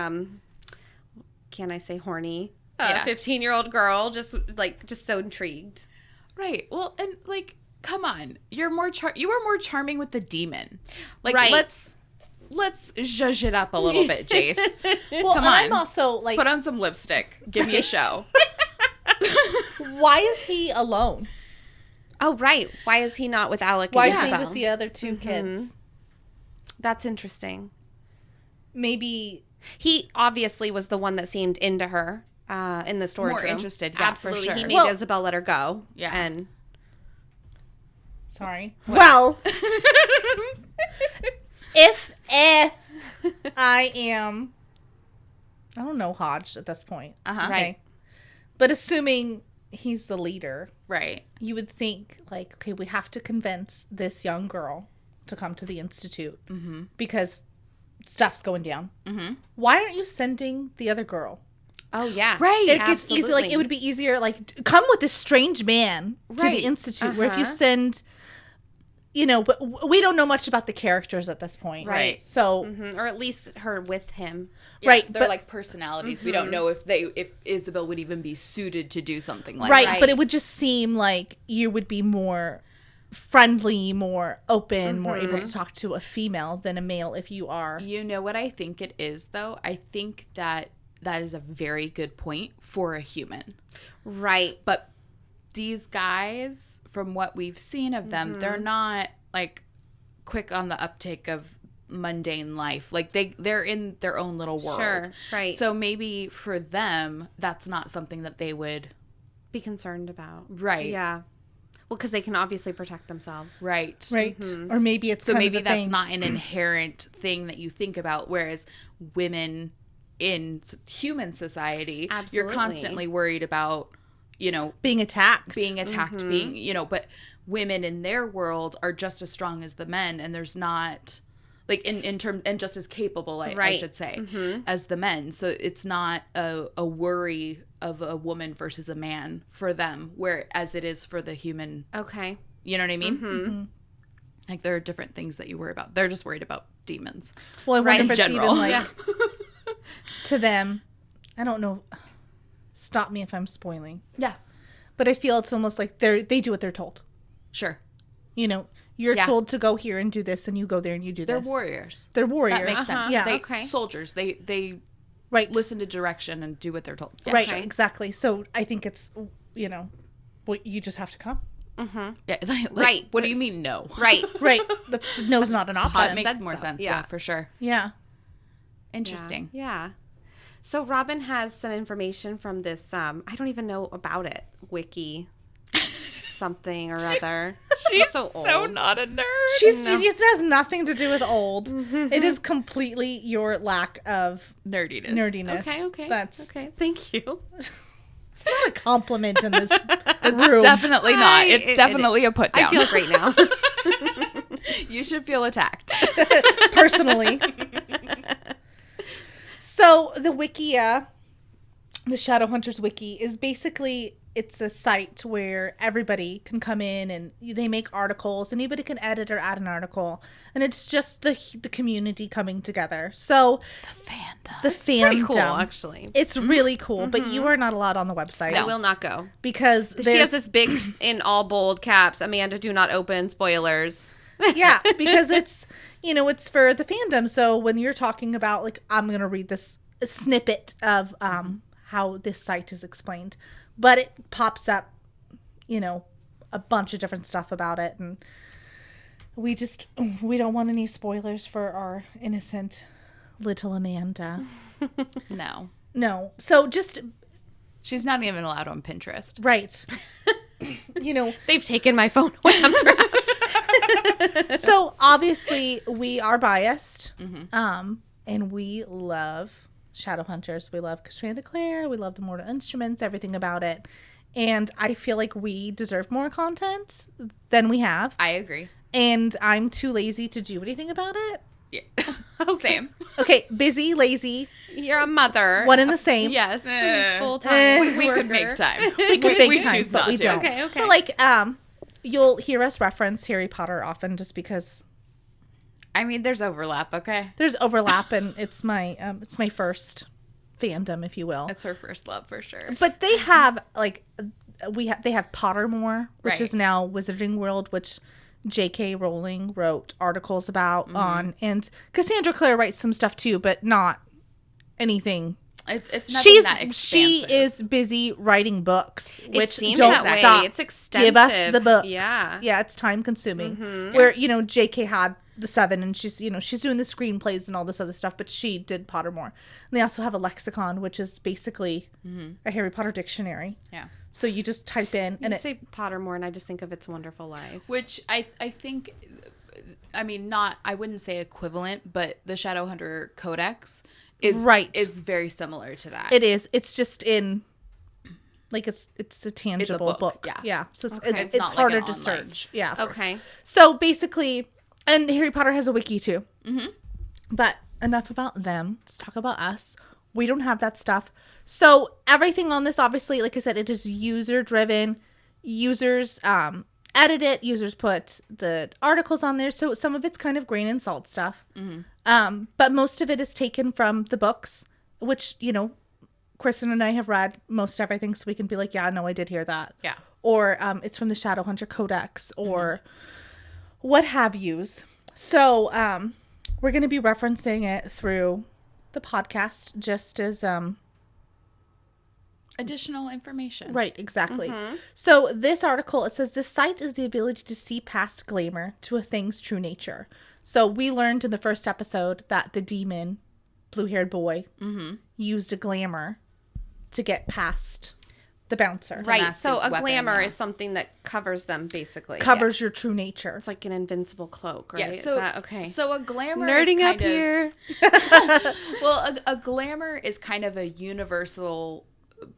Speaker 3: can I say horny? 15-year-old girl, just so intrigued.
Speaker 1: Right. Well, and, like, come on. You were more charming with the demon. Like,
Speaker 3: Right.
Speaker 1: let's zhuzh it up a little bit, Jace.
Speaker 2: Well,
Speaker 1: Come
Speaker 2: and
Speaker 1: on.
Speaker 2: I'm also like,
Speaker 1: Put on some lipstick. Give me a show.
Speaker 2: why is he alone?
Speaker 3: Oh, right. Why is he not with Alec
Speaker 2: Why
Speaker 3: and
Speaker 2: is he
Speaker 3: Isabel?
Speaker 2: with the other two kids?
Speaker 3: That's interesting.
Speaker 2: Maybe
Speaker 3: He obviously was the one that seemed into her in the storage
Speaker 1: More
Speaker 3: room.
Speaker 1: interested, yeah, for
Speaker 3: Absolutely.
Speaker 1: sure.
Speaker 3: He made
Speaker 2: Well-
Speaker 3: Isabel let her go.
Speaker 1: Yeah.
Speaker 3: And
Speaker 2: Sorry. Well, if I am, I don't know Hodge at this point.
Speaker 1: Uh-huh.
Speaker 3: Right.
Speaker 2: But assuming he's the leader,
Speaker 1: Right.
Speaker 2: you would think like, okay, we have to convince this young girl to come to the Institute because stuff's going down. Why aren't you sending the other girl?
Speaker 3: oh yeah.
Speaker 1: Right.
Speaker 2: It gets easy. Like it would be easier. Like come with this strange man to
Speaker 1: Right.
Speaker 2: the Institute. Where if you send, but we don't know much about the characters at this point,
Speaker 3: Right.
Speaker 2: So
Speaker 3: Or at least her with him.
Speaker 1: Yeah,
Speaker 2: right,
Speaker 1: they're
Speaker 2: but-
Speaker 1: like personalities. We don't know if Isabel would even be suited to do something like
Speaker 2: right,
Speaker 1: that.
Speaker 2: but it would just seem like you would be more friendly, more open, more able to talk to a female than a male if you are.
Speaker 1: You know what I think it is, though? I think that is a very good point for a human.
Speaker 3: Right.
Speaker 1: But these guys, from what we've seen of them, they're not, like, quick on the uptake of mundane life. Like, they're in their own little world.
Speaker 3: Sure. Right.
Speaker 1: So maybe for them, that's not something that they would...
Speaker 3: be concerned about.
Speaker 1: Right.
Speaker 3: Yeah. Well, because they can obviously protect themselves.
Speaker 1: Right.
Speaker 2: Right. Or maybe it's
Speaker 1: So
Speaker 2: kind of
Speaker 1: maybe
Speaker 2: the
Speaker 1: that's
Speaker 2: thing.
Speaker 1: not an inherent thing that you think about, whereas women in human society, you're
Speaker 3: Absolutely.
Speaker 1: constantly worried about,
Speaker 2: being attacked.
Speaker 1: being attacked, being, but women in their world are just as strong as the men, and there's not, like, in terms, and just as capable, I
Speaker 3: Right.
Speaker 1: should say, as the men. So it's not a worry of a woman versus a man for them, whereas it is for the human.
Speaker 3: Okay.
Speaker 1: You know what I mean? Like, there are different things that you worry about. They're just worried about demons.
Speaker 2: Well, I wonder
Speaker 1: in
Speaker 2: if it's
Speaker 1: general.
Speaker 2: even like to them. I don't know. Stop me if I'm spoiling.
Speaker 1: Yeah.
Speaker 2: But I feel it's almost like they do what they're told.
Speaker 1: Sure.
Speaker 2: You're
Speaker 1: Yeah.
Speaker 2: told to go here and do this, and you go there and you do
Speaker 1: They're
Speaker 2: this.
Speaker 1: warriors.
Speaker 2: They're warriors.
Speaker 1: That makes sense.
Speaker 2: Yeah.
Speaker 1: They,
Speaker 3: Okay.
Speaker 1: Soldiers. They
Speaker 2: Right.
Speaker 1: listen to direction and do what they're told. Yeah.
Speaker 2: Right.
Speaker 3: Okay.
Speaker 2: Exactly. So I think it's well, you just have to come.
Speaker 1: Yeah. Like,
Speaker 3: Right.
Speaker 1: What do you mean no?
Speaker 3: Right.
Speaker 2: Right. That's no's not an
Speaker 1: That
Speaker 2: option.
Speaker 1: makes
Speaker 3: said
Speaker 1: more
Speaker 3: so.
Speaker 1: sense.
Speaker 3: Yeah.
Speaker 1: Yeah, for sure.
Speaker 2: Yeah.
Speaker 1: Interesting.
Speaker 3: Yeah. So Robin has some information from this, I don't even know about it, wiki something or other.
Speaker 1: She's
Speaker 3: so
Speaker 1: so not a nerd.
Speaker 2: It has nothing to do with old. It is completely your lack of
Speaker 1: nerdiness.
Speaker 3: Okay.
Speaker 2: That's
Speaker 3: okay. Thank you.
Speaker 2: It's not a compliment in this
Speaker 1: It's
Speaker 2: room.
Speaker 1: definitely not. It's definitely a put down.
Speaker 3: I feel great now.
Speaker 1: You should feel attacked.
Speaker 2: Personally. So the Wikia, the Shadowhunters Wiki, is basically, it's a site where everybody can come in and they make articles. Anybody can edit or add an article. And it's just the community coming together. So the fandom.
Speaker 3: Pretty cool, actually.
Speaker 2: It's really cool, but you are not allowed on the website.
Speaker 3: I will not go.
Speaker 2: Because
Speaker 3: she has this big, in all bold caps, Amanda, do not open, spoilers.
Speaker 2: Yeah, because it's, it's for the fandom. So when you're talking about, like, I'm going to read this snippet of how this site is explained, but it pops up, a bunch of different stuff about it. And we don't want any spoilers for our innocent little Amanda. No. So
Speaker 1: she's not even allowed on Pinterest.
Speaker 2: Right.
Speaker 3: They've taken my phone away. I'm trapped.
Speaker 2: So obviously we are biased, and we love Shadowhunters. We love Cassandra Clare. We love the Mortal Instruments, everything about it. And I feel like we deserve more content than we have.
Speaker 1: I agree.
Speaker 2: And I'm too lazy to do anything about it.
Speaker 1: Yeah. Same.
Speaker 2: Okay, busy, lazy.
Speaker 3: You're a mother.
Speaker 2: One and the same.
Speaker 3: Yes. Full
Speaker 2: time.
Speaker 1: We could make time.
Speaker 2: We could make time,
Speaker 1: choose
Speaker 2: but
Speaker 1: not
Speaker 2: we
Speaker 1: to.
Speaker 2: don't.
Speaker 3: Okay.
Speaker 2: But like, you'll hear us reference Harry Potter often just because.
Speaker 1: I mean, there's overlap, okay?
Speaker 2: There's overlap, and it's my first fandom, if you will.
Speaker 1: It's her first love for sure.
Speaker 2: But they have they have Pottermore, which
Speaker 1: Right.
Speaker 2: is now Wizarding World, which J.K. Rowling wrote articles about on, and Cassandra Clare writes some stuff too, but not anything.
Speaker 1: It's nothing that expansive.
Speaker 2: She is busy writing books, which
Speaker 3: seems
Speaker 2: don't
Speaker 3: that way.
Speaker 2: stop.
Speaker 3: It's extensive.
Speaker 2: Give us the books.
Speaker 3: Yeah,
Speaker 2: it's time consuming. Where J.K. had the 7, and she's doing the screenplays and all this other stuff, but she did Pottermore. And they also have a lexicon, which is basically a Harry Potter dictionary.
Speaker 1: Yeah.
Speaker 2: So you just type in, and
Speaker 3: you say Pottermore, and I just think of It's a Wonderful Life,
Speaker 1: which I think, I mean, I wouldn't say equivalent, but the Shadowhunter Codex is very similar to that.
Speaker 2: It is. It's just in, like, it's a tangible book.
Speaker 1: Yeah.
Speaker 2: So
Speaker 1: It's
Speaker 2: it's
Speaker 1: not like
Speaker 2: harder
Speaker 1: an
Speaker 2: to
Speaker 1: online.
Speaker 2: search. Yeah.
Speaker 3: Okay.
Speaker 2: So basically, and Harry Potter has a wiki too.
Speaker 1: Mm-hmm.
Speaker 2: But enough about them. Let's talk about us. We don't have that stuff. So everything on this, obviously, like I said, it is user driven. Users edit it. Users put the articles on there. So some of it's kind of grain and salt stuff. Mm-hmm. But most of it is taken from the books, which, Kristen and I have read most everything, so we can be like, yeah, no, I did hear that.
Speaker 1: Yeah.
Speaker 2: Or it's from the Shadowhunter Codex or what have yous. So we're going to be referencing it through the podcast just as
Speaker 1: additional information.
Speaker 2: Right, exactly. So this article, it says, this site is the ability to see past glamour to a thing's true nature. So we learned in the first episode that the demon, blue-haired boy, used a glamour to get past the bouncer.
Speaker 3: Right. So a
Speaker 1: weapon,
Speaker 3: glamour
Speaker 1: yeah.
Speaker 3: is something that covers them, basically.
Speaker 2: Covers your true nature.
Speaker 3: It's like an invincible cloak, right?
Speaker 1: Yeah, so,
Speaker 3: is that okay?
Speaker 1: So a glamour
Speaker 3: Nerding
Speaker 1: is
Speaker 3: up
Speaker 1: kind of,
Speaker 3: here.
Speaker 1: Well, a glamour is kind of a universal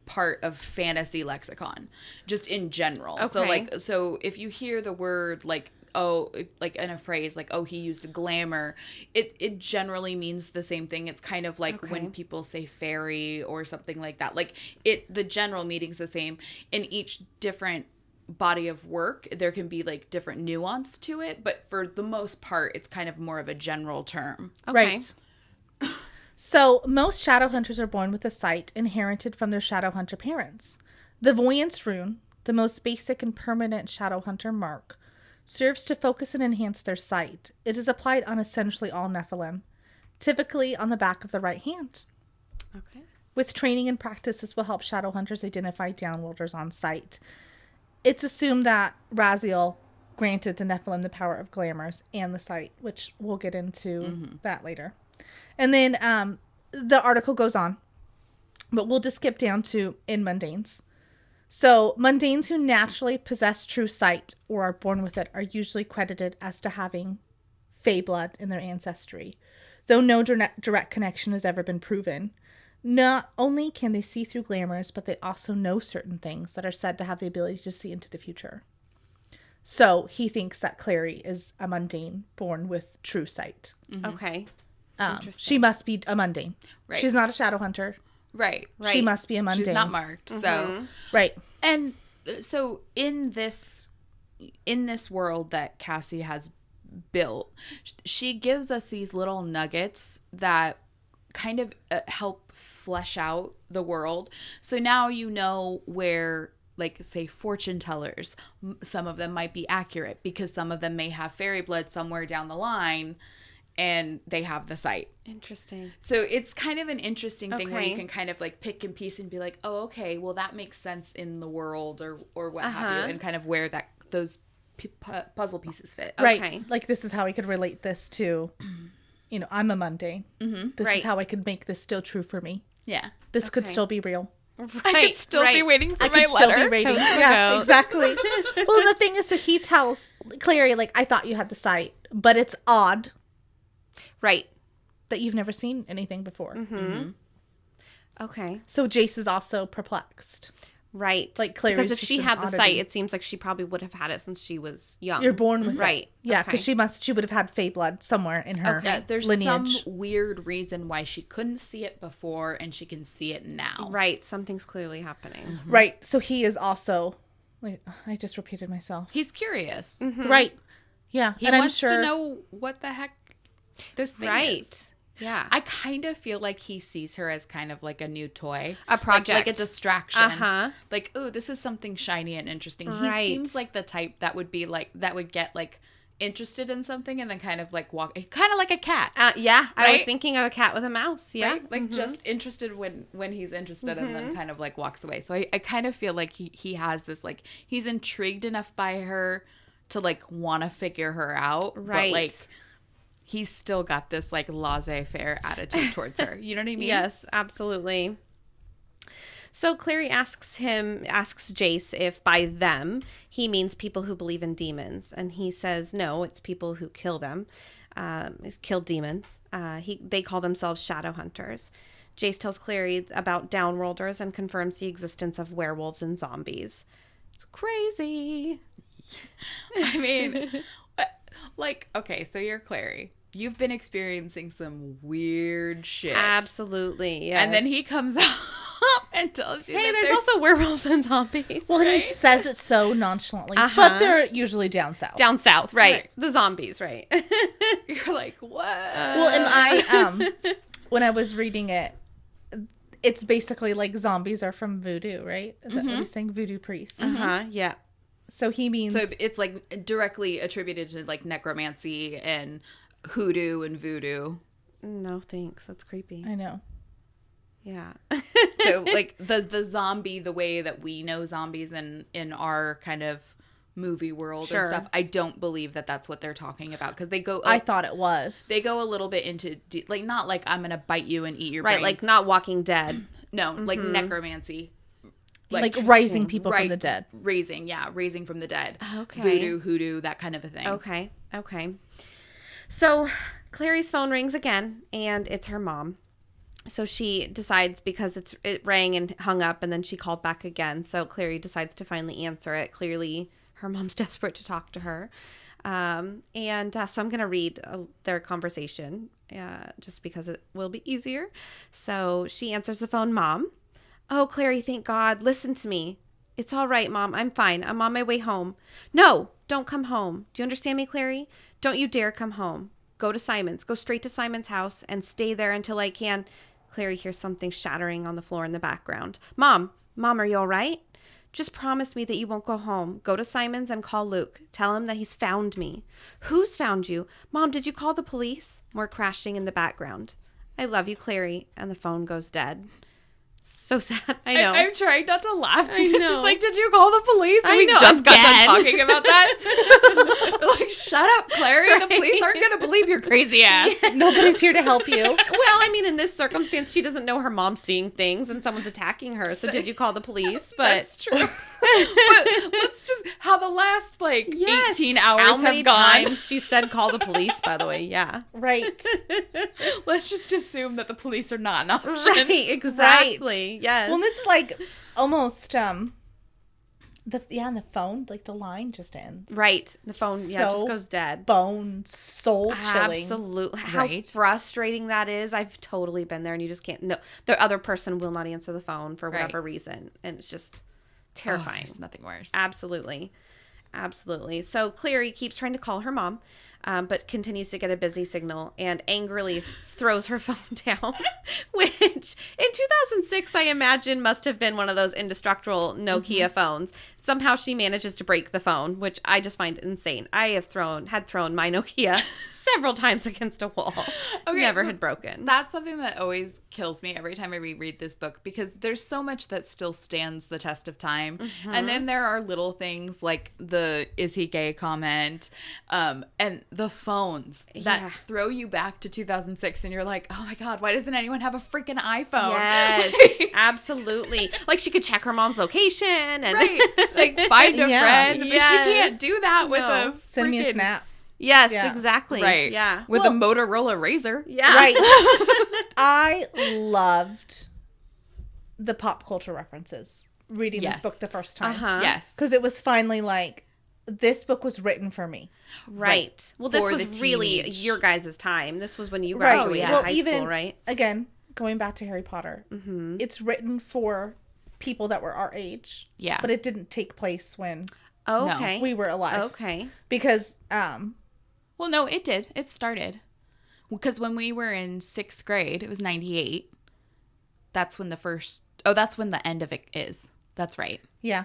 Speaker 1: part of fantasy lexicon, just in general.
Speaker 3: Okay.
Speaker 1: So if you hear the word like in a phrase like, oh, he used a glamour, it generally means the same thing. It's kind of like when people say fairy or something like that. Like the general meaning's the same. In each different body of work, there can be like different nuance to it, but for the most part, it's kind of more of a general term.
Speaker 3: Okay.
Speaker 2: Right. So most Shadowhunters are born with a sight inherited from their Shadowhunter parents. The Voyance Rune, the most basic and permanent Shadowhunter mark, serves to focus and enhance their sight. It is applied on essentially all Nephilim, typically on the back of the right hand.
Speaker 3: Okay.
Speaker 2: With training and practice, this will help Shadowhunters identify Downworlders on sight. It's assumed that Raziel granted the Nephilim the power of glamours and the sight, which we'll get into that later. And then the article goes on, but we'll just skip down to in mundanes. So, mundanes who naturally possess true sight or are born with it are usually credited as to having fey blood in their ancestry, though no direct connection has ever been proven. Not only can they see through glamours, but they also know certain things that are said to have the ability to see into the future. So, he thinks that Clary is a mundane born with true sight.
Speaker 3: Okay.
Speaker 2: She must be a mundane.
Speaker 1: Right.
Speaker 2: She's not a Shadowhunter.
Speaker 1: Right.
Speaker 2: She must be a mundane.
Speaker 1: She's not marked. So
Speaker 2: Right.
Speaker 1: And so in this world that Cassie has built, she gives us these little nuggets that kind of help flesh out the world. So now you know where, like, say, fortune tellers, some of them might be accurate because some of them may have fairy blood somewhere down the line and they have the sight.
Speaker 3: Interesting.
Speaker 1: So it's kind of an interesting thing where you
Speaker 3: Okay.
Speaker 1: can kind of like pick and piece and be like, oh, okay, well, that makes sense in the world or what have you, and kind of where those puzzle pieces fit.
Speaker 2: Right.
Speaker 3: Okay.
Speaker 2: Like, this is how I could relate this to, I'm a mundane. This
Speaker 3: Right.
Speaker 2: is how I could make this still true for me.
Speaker 1: Yeah.
Speaker 2: This could
Speaker 3: Okay.
Speaker 2: still be real.
Speaker 1: I could still be waiting for
Speaker 2: I
Speaker 1: my
Speaker 2: could still
Speaker 1: letter.
Speaker 2: be waiting.
Speaker 3: Totally
Speaker 2: Yeah,
Speaker 3: go.
Speaker 2: exactly. Well, the thing is, so he tells Clary, like, I thought you had the sight, but it's odd
Speaker 3: Right.
Speaker 2: that you've never seen anything before.
Speaker 3: Okay.
Speaker 2: So Jace is also perplexed.
Speaker 3: Right.
Speaker 2: Like, Clary's
Speaker 3: because if
Speaker 2: just
Speaker 3: she
Speaker 2: an
Speaker 3: had the
Speaker 2: oddity.
Speaker 3: sight, it seems like she probably would have had it since she was young.
Speaker 2: You're born with it.
Speaker 3: Right.
Speaker 2: Yeah,
Speaker 3: Okay.
Speaker 2: because she would have had fey blood somewhere in her
Speaker 1: Yeah, there's
Speaker 2: lineage.
Speaker 1: some weird reason why she couldn't see it before and she can see it now.
Speaker 3: Right. Something's clearly happening.
Speaker 2: Right. So he is also. Wait, I just repeated myself.
Speaker 1: He's curious.
Speaker 2: Right. Yeah.
Speaker 1: He
Speaker 2: and I'm
Speaker 1: wants
Speaker 2: sure.
Speaker 1: to know what the heck this thing
Speaker 3: Right.
Speaker 1: is.
Speaker 3: Yeah.
Speaker 1: I kind of feel like he sees her as kind of like a new toy.
Speaker 3: A project.
Speaker 1: Like a distraction.
Speaker 3: Uh-huh.
Speaker 1: Like, oh, this is something shiny and interesting.
Speaker 3: Right.
Speaker 1: He seems like the type that would get like interested in something and then kind of like walk, kind of like a cat.
Speaker 3: Yeah. I was
Speaker 1: Right?
Speaker 3: thinking of a cat with a mouse. Yeah.
Speaker 1: Right? Like just interested when he's interested and then kind of like walks away. So I kind of feel like he has this, like, he's intrigued enough by her to like want to figure her out.
Speaker 3: Right.
Speaker 1: But like he's still got this like laissez-faire attitude towards her. You know what I mean?
Speaker 3: Yes, absolutely. So Clary asks Jace if by them he means people who believe in demons, and he says no, it's people who kill them, kill demons. They call themselves Shadowhunters. Jace tells Clary about Downworlders and confirms the existence of werewolves and zombies. It's crazy.
Speaker 1: I mean, like, okay, so you're Clary. You've been experiencing some weird shit.
Speaker 3: Absolutely, yes.
Speaker 1: And then he comes up and tells you,
Speaker 3: hey,
Speaker 1: that
Speaker 3: there's also werewolves and zombies.
Speaker 2: Well, and he
Speaker 1: right?
Speaker 2: says it so nonchalantly,
Speaker 3: Uh-huh.
Speaker 2: but they're usually down south.
Speaker 3: down south, right?
Speaker 1: Right.
Speaker 3: The zombies, right?
Speaker 1: You're like, what?
Speaker 2: Well, and I when I was reading it, it's basically like zombies are from voodoo, right? Is that what he's saying? Voodoo priests.
Speaker 3: Yeah.
Speaker 2: So he means
Speaker 1: So it's like directly attributed to like necromancy and hoodoo and voodoo.
Speaker 3: No, thanks. That's creepy.
Speaker 2: I know.
Speaker 3: Yeah.
Speaker 1: So like the zombie, the way that we know zombies in our kind of movie world
Speaker 3: Sure.
Speaker 1: and stuff, I don't believe that that's what they're talking about because they go.
Speaker 2: I thought it was.
Speaker 1: They go a little bit into like not like I'm gonna bite you and eat your
Speaker 3: Right,
Speaker 1: brains.
Speaker 3: like not Walking Dead.
Speaker 1: No, like necromancy.
Speaker 2: Like rising people from the dead.
Speaker 1: Raising from the dead.
Speaker 3: Okay.
Speaker 1: Voodoo, hoodoo, that kind of a thing.
Speaker 3: Okay. So Clary's phone rings again, and it's her mom. So she decides, because it rang and hung up, and then she called back again. So Clary decides to finally answer it. Clearly, her mom's desperate to talk to her. So I'm going to read their conversation just because it will be easier. So she answers the phone, Mom. Oh, Clary, thank God. Listen to me. It's all right, Mom. I'm fine. I'm on my way home. No, don't come home. Do you understand me, Clary? Don't you dare come home. Go to Simon's. Go straight to Simon's house and stay there until I can. Clary hears something shattering on the floor in the background. Mom, are you all right? Just promise me that you won't go home. Go to Simon's and call Luke. Tell him that he's found me. Who's found you? Mom, did you call the police? More crashing in the background. I love you, Clary. And the phone goes dead. So sad. I know.
Speaker 1: I'm trying not to laugh.
Speaker 3: I
Speaker 1: She's
Speaker 3: know.
Speaker 1: like, did you call the police? And
Speaker 3: I
Speaker 1: we
Speaker 3: know,
Speaker 1: just got
Speaker 3: again.
Speaker 1: done talking about that. We're like, shut up, Clary.
Speaker 3: Right.
Speaker 1: The police aren't going to believe your crazy ass.
Speaker 2: Nobody's here to help you.
Speaker 3: Well, I mean, in this circumstance, she doesn't know her mom's seeing things and someone's attacking her. So did you call the police? But
Speaker 1: That's true. But let's just, how the last, like,
Speaker 3: Yes.
Speaker 1: 18 hours
Speaker 3: How many
Speaker 1: have gone.
Speaker 3: times she said call the police, by the way. Yeah.
Speaker 2: Right.
Speaker 1: Let's just assume that the police are not an option.
Speaker 3: Right. Exactly. Yes.
Speaker 2: Well, it's like almost the phone, like the line just ends.
Speaker 3: Right. The phone,
Speaker 2: So
Speaker 3: just goes dead.
Speaker 2: Bone, soul chilling.
Speaker 3: Absolutely. How
Speaker 1: Right.
Speaker 3: frustrating that is. I've totally been there and you just can't. No, the other person will not answer the phone for whatever reason. And it's just terrifying.
Speaker 1: There's nothing worse.
Speaker 3: Absolutely. Absolutely. So Clary keeps trying to call her mom, but continues to get a busy signal and angrily throws her phone down, which in 2006, I imagine must have been one of those indestructible Nokia phones. Somehow she manages to break the phone, which I just find insane. I had thrown my Nokia several times against a wall.
Speaker 1: Okay,
Speaker 3: Never
Speaker 1: so
Speaker 3: had broken.
Speaker 1: That's something that always kills me every time I reread this book because there's so much that still stands the test of time. And then there are little things like the "is he gay" comment and the phones that throw you back to 2006 and you're like, oh my God, why doesn't anyone have a freaking iPhone?
Speaker 3: Yes, absolutely. Like she could check her mom's location and
Speaker 1: like find a friend, but she
Speaker 3: Yes.
Speaker 1: can't do that with a
Speaker 2: Send me a
Speaker 1: freaking-
Speaker 2: snap.
Speaker 3: Yes,
Speaker 2: Yeah.
Speaker 3: exactly.
Speaker 1: Right.
Speaker 3: Yeah.
Speaker 1: With
Speaker 2: Well-
Speaker 1: a Motorola Razr.
Speaker 3: Yeah.
Speaker 2: Right. I loved the pop culture references reading
Speaker 1: Yes.
Speaker 2: this book the first time.
Speaker 3: Uh-huh.
Speaker 1: Yes.
Speaker 2: Because it was finally like, this book was written for me.
Speaker 3: Right. Well, this
Speaker 1: For
Speaker 3: was
Speaker 1: the
Speaker 3: really
Speaker 1: teenage.
Speaker 3: your guys' time. This was when you
Speaker 2: Right.
Speaker 3: graduated
Speaker 2: Well,
Speaker 3: high
Speaker 2: even-
Speaker 3: school, right?
Speaker 2: Again, going back to Harry Potter,
Speaker 3: Mm-hmm.
Speaker 2: it's written for people that were our age.
Speaker 1: Yeah.
Speaker 2: But it didn't take place when
Speaker 3: Okay.
Speaker 2: we were alive.
Speaker 3: Okay.
Speaker 2: Because,
Speaker 1: Well, no, it did. It started. Because when we were in 6th grade, it was 98. That's when that's when the end of it is. That's right.
Speaker 2: yeah.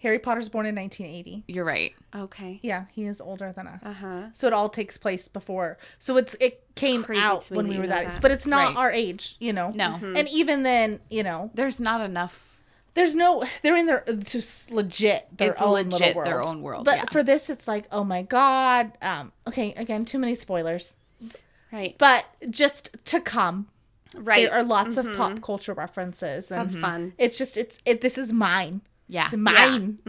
Speaker 2: Harry Potter's born in 1980.
Speaker 1: You're right.
Speaker 3: Okay.
Speaker 2: Yeah, he is older than us.
Speaker 3: Uh-huh.
Speaker 2: So it all takes place before. So it came
Speaker 3: crazy
Speaker 2: out
Speaker 3: to me
Speaker 2: when
Speaker 3: that
Speaker 2: we
Speaker 3: you
Speaker 2: were
Speaker 3: know
Speaker 2: that age.
Speaker 3: that.
Speaker 2: But it's not
Speaker 1: Right.
Speaker 2: our age, you know?
Speaker 1: No.
Speaker 2: And even then,
Speaker 1: There's not enough.
Speaker 2: they're in their, just legit, their
Speaker 1: It's
Speaker 2: own
Speaker 1: legit
Speaker 2: little world.
Speaker 1: their own world,
Speaker 2: But
Speaker 1: yeah.
Speaker 2: for this, it's like, oh my God. Okay, again, too many spoilers.
Speaker 3: Right.
Speaker 2: But just to come,
Speaker 3: Right.
Speaker 2: there are lots of pop culture references. And
Speaker 3: That's fun.
Speaker 2: it's just, this is mine.
Speaker 1: Yeah.
Speaker 2: Mine.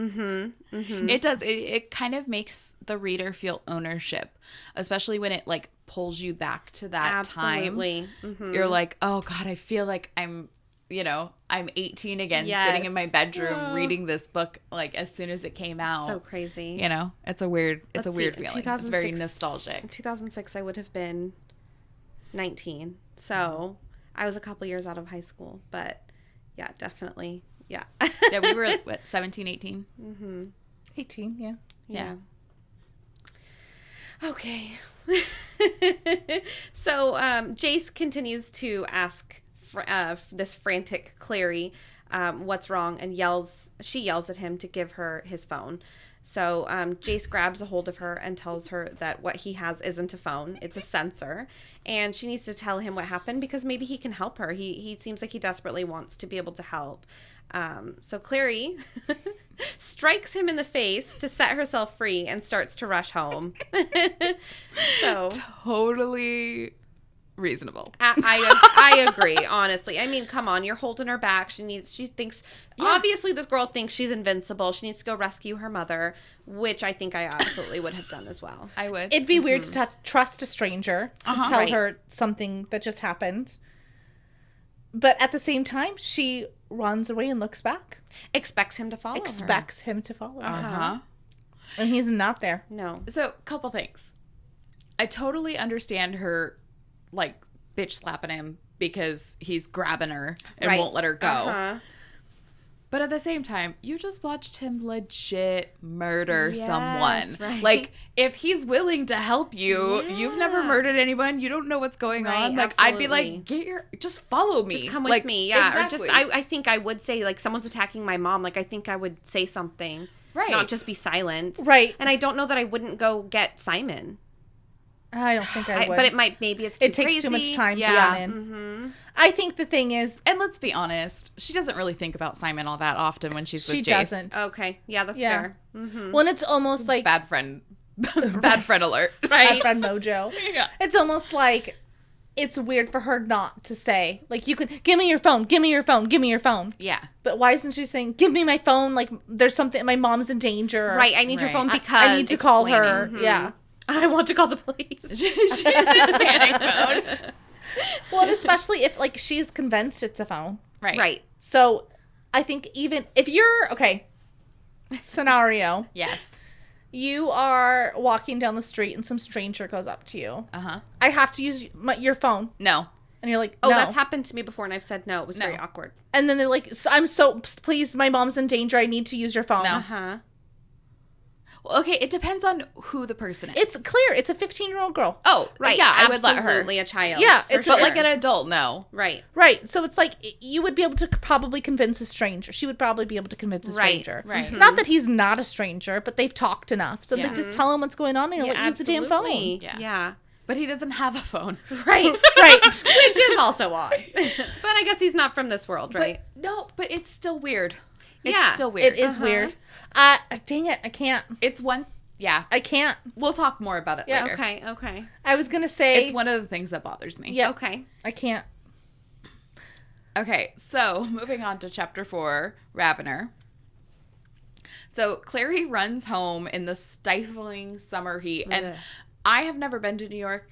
Speaker 1: It does. It kind of makes the reader feel ownership, especially when it like pulls you back to that
Speaker 3: Absolutely.
Speaker 1: time. You're like, oh God, I feel like I'm 18 again,
Speaker 3: Yes.
Speaker 1: sitting in my bedroom reading this book like as soon as it came out.
Speaker 3: So crazy.
Speaker 1: It's a weird
Speaker 3: Let's
Speaker 1: feeling.
Speaker 3: see,
Speaker 1: It's very
Speaker 3: 2006
Speaker 1: nostalgic.
Speaker 3: 2006, I would have been 19. So I was a couple years out of high school. But yeah, definitely. Yeah.
Speaker 1: Yeah, we were what, 17, 18?
Speaker 2: 18, yeah.
Speaker 3: Yeah. Okay. So Jace continues to ask this frantic Clary what's wrong and she yells at him to give her his phone. So Jace grabs a hold of her and tells her that what he has isn't a phone, it's a sensor. And she needs to tell him what happened because maybe he can help her. He seems like he desperately wants to be able to help. So Clary strikes him in the face to set herself free and starts to rush home. So
Speaker 1: Totally reasonable.
Speaker 3: I agree, honestly. I mean, come on, you're holding her back. She thinks, obviously this girl thinks she's invincible. She needs to go rescue her mother, which I think I absolutely would have done as well.
Speaker 1: I would.
Speaker 2: It'd be weird to trust a stranger to tell
Speaker 3: Right.
Speaker 2: her something that just happened. But at the same time, she runs away and looks back.
Speaker 3: Expects him to follow her.
Speaker 2: Expects him to follow her.
Speaker 1: Uh-huh.
Speaker 2: And he's not there.
Speaker 3: No.
Speaker 1: So, couple things. I totally understand her, like, bitch slapping him because he's grabbing her and
Speaker 3: Right.
Speaker 1: won't let her go.
Speaker 3: Uh-huh.
Speaker 1: But at the same time, you just watched him legit murder
Speaker 3: Yes,
Speaker 1: someone.
Speaker 3: right.
Speaker 1: Like, if he's willing to help you, you've never
Speaker 3: Yeah.
Speaker 1: murdered anyone, you don't know what's going
Speaker 3: Right,
Speaker 1: on. Like, I'd be
Speaker 3: absolutely.
Speaker 1: like, just follow me.
Speaker 3: Just come with
Speaker 1: Like,
Speaker 3: me, yeah.
Speaker 1: exactly.
Speaker 3: Or just, I think I would say, like, someone's attacking my mom. Like, I think I would say something.
Speaker 1: Right.
Speaker 3: Not just be silent.
Speaker 2: Right.
Speaker 3: And I don't know that I wouldn't go get Simon.
Speaker 2: I don't think I would.
Speaker 3: But maybe it's too
Speaker 2: It takes
Speaker 3: crazy.
Speaker 2: too much time to get in.
Speaker 3: Mm-hmm.
Speaker 2: I think the thing is...
Speaker 1: And let's be honest, she doesn't really think about Simon all that often when she's with Jace.
Speaker 2: She doesn't.
Speaker 3: Okay. Yeah, that's fair. Mm-hmm.
Speaker 2: When it's almost like...
Speaker 1: Bad friend. Bad friend alert.
Speaker 3: Right.
Speaker 2: Bad friend mojo.
Speaker 1: Yeah.
Speaker 2: It's almost like it's weird for her not to say, like, you could, give me your phone, give me your phone, give me your phone.
Speaker 1: Yeah.
Speaker 2: But why isn't she saying, give me my phone, like, there's something, my mom's in danger.
Speaker 3: Right, I need your phone because...
Speaker 2: I need to call her.
Speaker 1: Explaining.
Speaker 2: Yeah.
Speaker 3: I want to call the police.
Speaker 1: She's in a panic mode.
Speaker 2: Well, and especially if, like, she's convinced it's a phone.
Speaker 1: Right.
Speaker 3: Right.
Speaker 2: So, I think even if you're, okay, scenario,
Speaker 1: Yes.
Speaker 2: you are walking down the street and some stranger goes up to you.
Speaker 1: Uh-huh.
Speaker 2: I have to use your phone.
Speaker 1: No.
Speaker 2: And you're like,
Speaker 3: Oh,
Speaker 2: no.
Speaker 3: that's happened to me before, and I've said no. It was
Speaker 1: No.
Speaker 3: very awkward.
Speaker 2: And then they're like, please, my mom's in danger. I need to use your phone.
Speaker 1: No.
Speaker 3: Uh-huh.
Speaker 1: Well, okay, it depends on who the person is.
Speaker 2: It's clear. It's a 15-year-old girl.
Speaker 1: Oh,
Speaker 3: Right.
Speaker 1: yeah, I would let her.
Speaker 3: Absolutely a child.
Speaker 2: Yeah,
Speaker 3: for
Speaker 2: it's-
Speaker 1: But
Speaker 3: sure.
Speaker 1: like an adult, no.
Speaker 3: Right.
Speaker 2: Right. So it's like you would be able to probably convince a stranger. She would probably be able to convince a
Speaker 3: Right,
Speaker 2: stranger.
Speaker 1: right.
Speaker 2: Not that he's not a stranger, but they've talked enough. So
Speaker 1: Yeah.
Speaker 2: they just tell him what's going on and he'll use the damn phone.
Speaker 3: absolutely.
Speaker 1: Yeah.
Speaker 3: Yeah.
Speaker 1: But he doesn't have a phone.
Speaker 3: Right.
Speaker 2: Right.
Speaker 3: Which is also odd. But I guess he's not from this world, right?
Speaker 1: But, no, but it's still weird. It's
Speaker 3: Yeah,
Speaker 1: still weird.
Speaker 2: It is
Speaker 3: Uh-huh.
Speaker 2: weird. Dang it. I can't.
Speaker 1: It's one... Yeah.
Speaker 2: I can't.
Speaker 1: We'll talk more about it
Speaker 2: Yeah.
Speaker 1: later.
Speaker 3: Okay.
Speaker 2: I was going to say.
Speaker 1: It's one of the things that bothers me.
Speaker 2: Yeah.
Speaker 3: Okay.
Speaker 2: I can't.
Speaker 1: Okay, so moving on to chapter 4, Ravener. So Clary runs home in the stifling summer heat. And
Speaker 3: Ugh.
Speaker 1: I have never been to New York.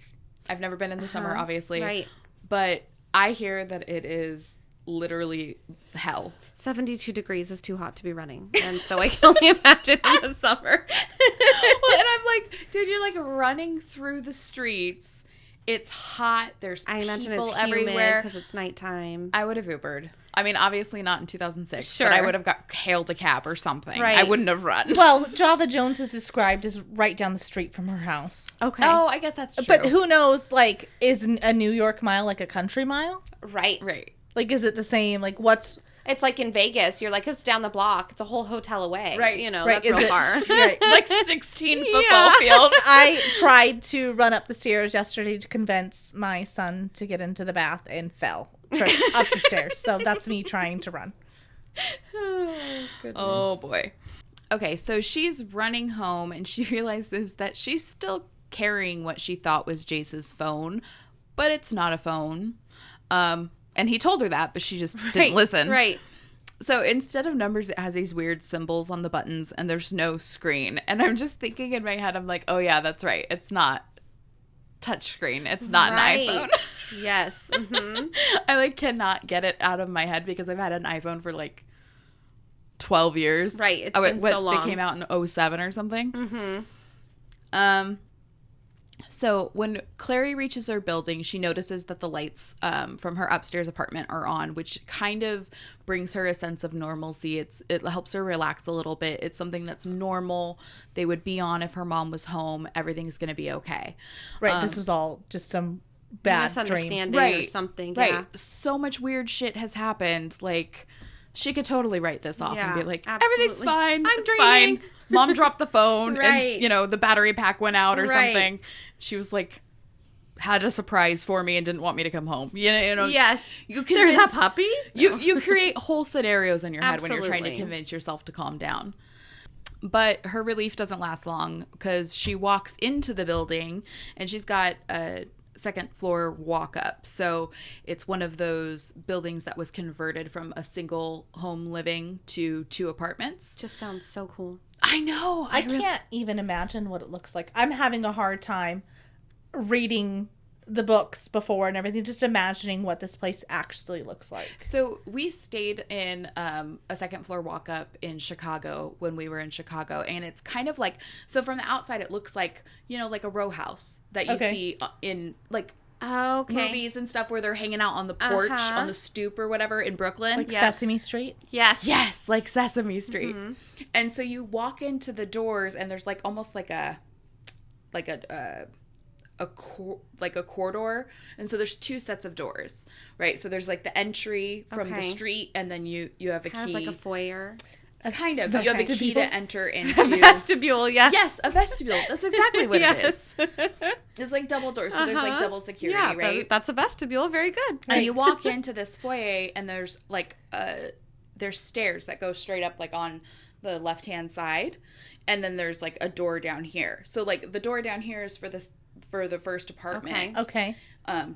Speaker 1: I've never been in the summer, obviously.
Speaker 3: Right.
Speaker 1: But I hear that it is literally hell.
Speaker 3: 72 degrees is too hot to be running. And so I can only imagine in the summer.
Speaker 1: Well, and I'm like, dude, you're like running through the streets. It's hot. There's
Speaker 3: I imagine
Speaker 1: people
Speaker 3: it's
Speaker 1: everywhere.
Speaker 3: because it's nighttime.
Speaker 1: I would have Ubered. I mean, obviously not in 2006,
Speaker 3: Sure.
Speaker 1: but I would have hailed a cab or something.
Speaker 3: Right.
Speaker 1: I wouldn't have run.
Speaker 2: Well, Java Jones is described as right down the street from her house.
Speaker 3: Okay.
Speaker 1: Oh, I guess that's true.
Speaker 2: But who knows, like, is a New York mile like a country mile?
Speaker 3: Right.
Speaker 1: Right.
Speaker 2: Like, is it the same? Like, what's...
Speaker 3: It's like in Vegas. You're like, it's down the block. It's a whole hotel away.
Speaker 1: Right.
Speaker 3: You know,
Speaker 2: Right,
Speaker 3: that's
Speaker 2: is
Speaker 3: real
Speaker 2: it-
Speaker 3: far.
Speaker 2: Right.
Speaker 1: It's like 16 football fields.
Speaker 2: I tried to run up the stairs yesterday to convince my son to get into the bath and fell. Tripped up the stairs. So that's me trying to run.
Speaker 3: Oh, goodness.
Speaker 1: Oh, boy. Okay, so she's running home and she realizes that she's still carrying what she thought was Jace's phone, but it's not a phone. And he told her that, but she just didn't listen.
Speaker 3: Right.
Speaker 1: So instead of numbers, it has these weird symbols on the buttons and there's no screen. And I'm just thinking in my head, I'm like, oh yeah, that's right. It's not touchscreen. It's not an iPhone.
Speaker 3: Yes. Mm-hmm.
Speaker 1: I like cannot get it out of my head because I've had an iPhone for like 12 years.
Speaker 3: Right. It's been so long.
Speaker 1: They came out in 2007 or something.
Speaker 3: Mm-hmm.
Speaker 1: So when Clary reaches her building, she notices that the lights from her upstairs apartment are on, which kind of brings her a sense of normalcy. It helps her relax a little bit. It's something that's normal. They would be on if her mom was home. Everything's going to be okay.
Speaker 2: Right. This was all just some bad dream.
Speaker 3: Misunderstanding or
Speaker 1: Right.
Speaker 3: something.
Speaker 1: Right.
Speaker 3: Yeah.
Speaker 1: So much weird shit has happened. Like, she could totally write this off
Speaker 3: Yeah,
Speaker 1: and be like,
Speaker 3: absolutely.
Speaker 1: everything's fine.
Speaker 3: I'm
Speaker 1: It's
Speaker 3: dreaming."
Speaker 1: fine. Mom dropped the phone
Speaker 3: Right.
Speaker 1: and, the battery pack went out or
Speaker 3: Right.
Speaker 1: something. She was like, had a surprise for me and didn't want me to come home. You know.
Speaker 3: Yes.
Speaker 1: You
Speaker 3: There's
Speaker 1: convince,
Speaker 3: a puppy?
Speaker 1: You create whole scenarios in your head when you're trying to
Speaker 3: Absolutely.
Speaker 1: convince yourself to calm down. But her relief doesn't last long because she walks into the building and she's got a second floor walk up. So it's one of those buildings that was converted from a single home living to 2 apartments.
Speaker 3: Just sounds so cool.
Speaker 1: I know.
Speaker 2: I can't even imagine what it looks like. I'm having a hard time reading the books before and everything, just imagining what this place actually looks like.
Speaker 1: So we stayed in a second floor walk up in Chicago when we were in Chicago. And it's kind of like, so from the outside, it looks like, like a row house that you see in like
Speaker 3: Okay.
Speaker 1: movies and stuff where they're hanging out on the porch,
Speaker 3: Uh-huh.
Speaker 1: on the stoop or whatever in Brooklyn.
Speaker 2: Like
Speaker 3: Yep.
Speaker 2: Sesame Street.
Speaker 3: Yes.
Speaker 1: Yes, like Sesame Street. And so you walk into the doors and there's like almost like a corridor, and so there's 2 sets of doors, right? So there's like the entry from the
Speaker 3: Okay.
Speaker 1: street, and then you have a
Speaker 3: Kind
Speaker 1: key.
Speaker 3: of like a foyer.
Speaker 1: Kind of. You have a key to enter into.
Speaker 3: A vestibule, yes.
Speaker 1: Yes, a vestibule. That's exactly what it is.
Speaker 3: Yes.
Speaker 1: It's like double doors, so there's like double security,
Speaker 3: Yeah,
Speaker 1: right?
Speaker 3: that's a vestibule. Very good.
Speaker 1: And you walk into this foyer, and there's like there's stairs that go straight up like on the left-hand side, and then there's like a door down here. So like the door down here is for the first apartment.
Speaker 2: Okay.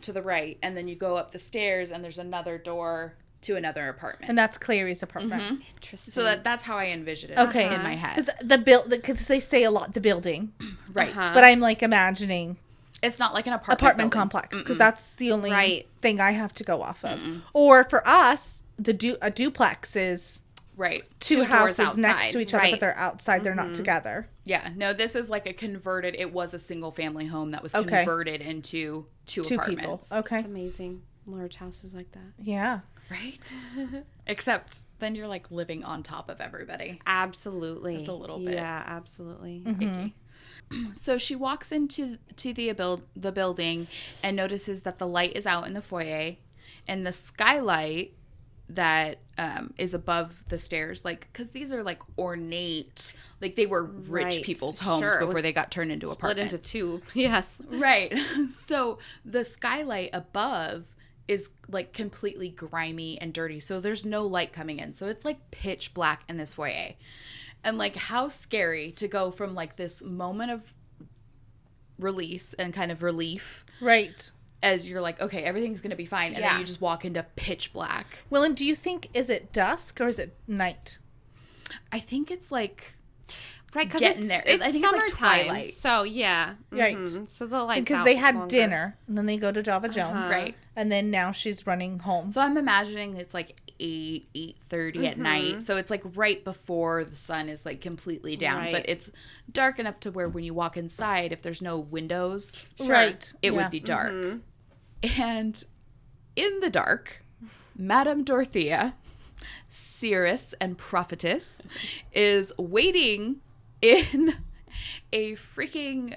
Speaker 1: To the right, and then you go up the stairs, and there's another door to another apartment.
Speaker 2: And that's Clary's apartment.
Speaker 1: Mm-hmm.
Speaker 3: Interesting.
Speaker 1: So that's how I envisioned it
Speaker 2: Okay.
Speaker 1: in my head.
Speaker 2: Because they say a lot, the building.
Speaker 1: Right.
Speaker 2: But I'm like imagining
Speaker 1: It's not like an apartment building.
Speaker 2: complex, because that's the only
Speaker 3: Right.
Speaker 2: thing I have to go off of. Or for us, a duplex is
Speaker 1: Right.
Speaker 2: two
Speaker 3: doors
Speaker 2: houses next
Speaker 3: outside.
Speaker 2: to each other,
Speaker 3: Right.
Speaker 2: but they're outside. They're not together.
Speaker 1: Yeah. No, this is like it was a single family home that was
Speaker 2: Okay.
Speaker 1: converted into two
Speaker 2: Two
Speaker 1: apartments.
Speaker 2: people. Okay.
Speaker 3: It's amazing. Large houses like that.
Speaker 2: Yeah.
Speaker 1: Right? Except then you're like living on top of everybody.
Speaker 3: Absolutely.
Speaker 1: It's a little bit.
Speaker 3: Yeah, absolutely.
Speaker 1: Icky. So she walks into the building and notices that the light is out in the foyer, and the skylight that is above the stairs, like, because these are like ornate, like they were rich
Speaker 3: Right.
Speaker 1: people's homes
Speaker 3: Sure, it
Speaker 1: before
Speaker 3: was
Speaker 1: they got turned into
Speaker 3: Split
Speaker 1: apartments.
Speaker 3: into two. Yes.
Speaker 1: Right. So the skylight above is like completely grimy and dirty. So there's no light coming in. So it's like pitch black in this foyer. And like how scary to go from like this moment of release and kind of relief
Speaker 2: Right.
Speaker 1: as you're like, okay, everything's going to be fine. And
Speaker 3: Yeah.
Speaker 1: then you just walk into pitch black.
Speaker 2: Well, and do you think, is it dusk or is it night?
Speaker 1: I think it's like
Speaker 3: Right, because
Speaker 1: getting
Speaker 3: it's,
Speaker 1: there.
Speaker 3: it's
Speaker 1: I think it's like
Speaker 3: summertime.
Speaker 1: Twilight.
Speaker 3: So, yeah.
Speaker 2: Right.
Speaker 3: So the lights
Speaker 2: Because
Speaker 3: out
Speaker 2: they had
Speaker 3: longer.
Speaker 2: dinner, and then they go to Java Jones.
Speaker 1: Right.
Speaker 2: And then now she's running home.
Speaker 1: So I'm imagining it's like 8:30 at night. So it's like right before the sun is like completely down.
Speaker 3: Right.
Speaker 1: But it's dark enough to where when you walk inside, if there's no windows,
Speaker 2: Right.
Speaker 1: it
Speaker 2: Yeah.
Speaker 1: would be dark. And in the dark, Madame Dorothea, seeress and prophetess, is waiting in a freaking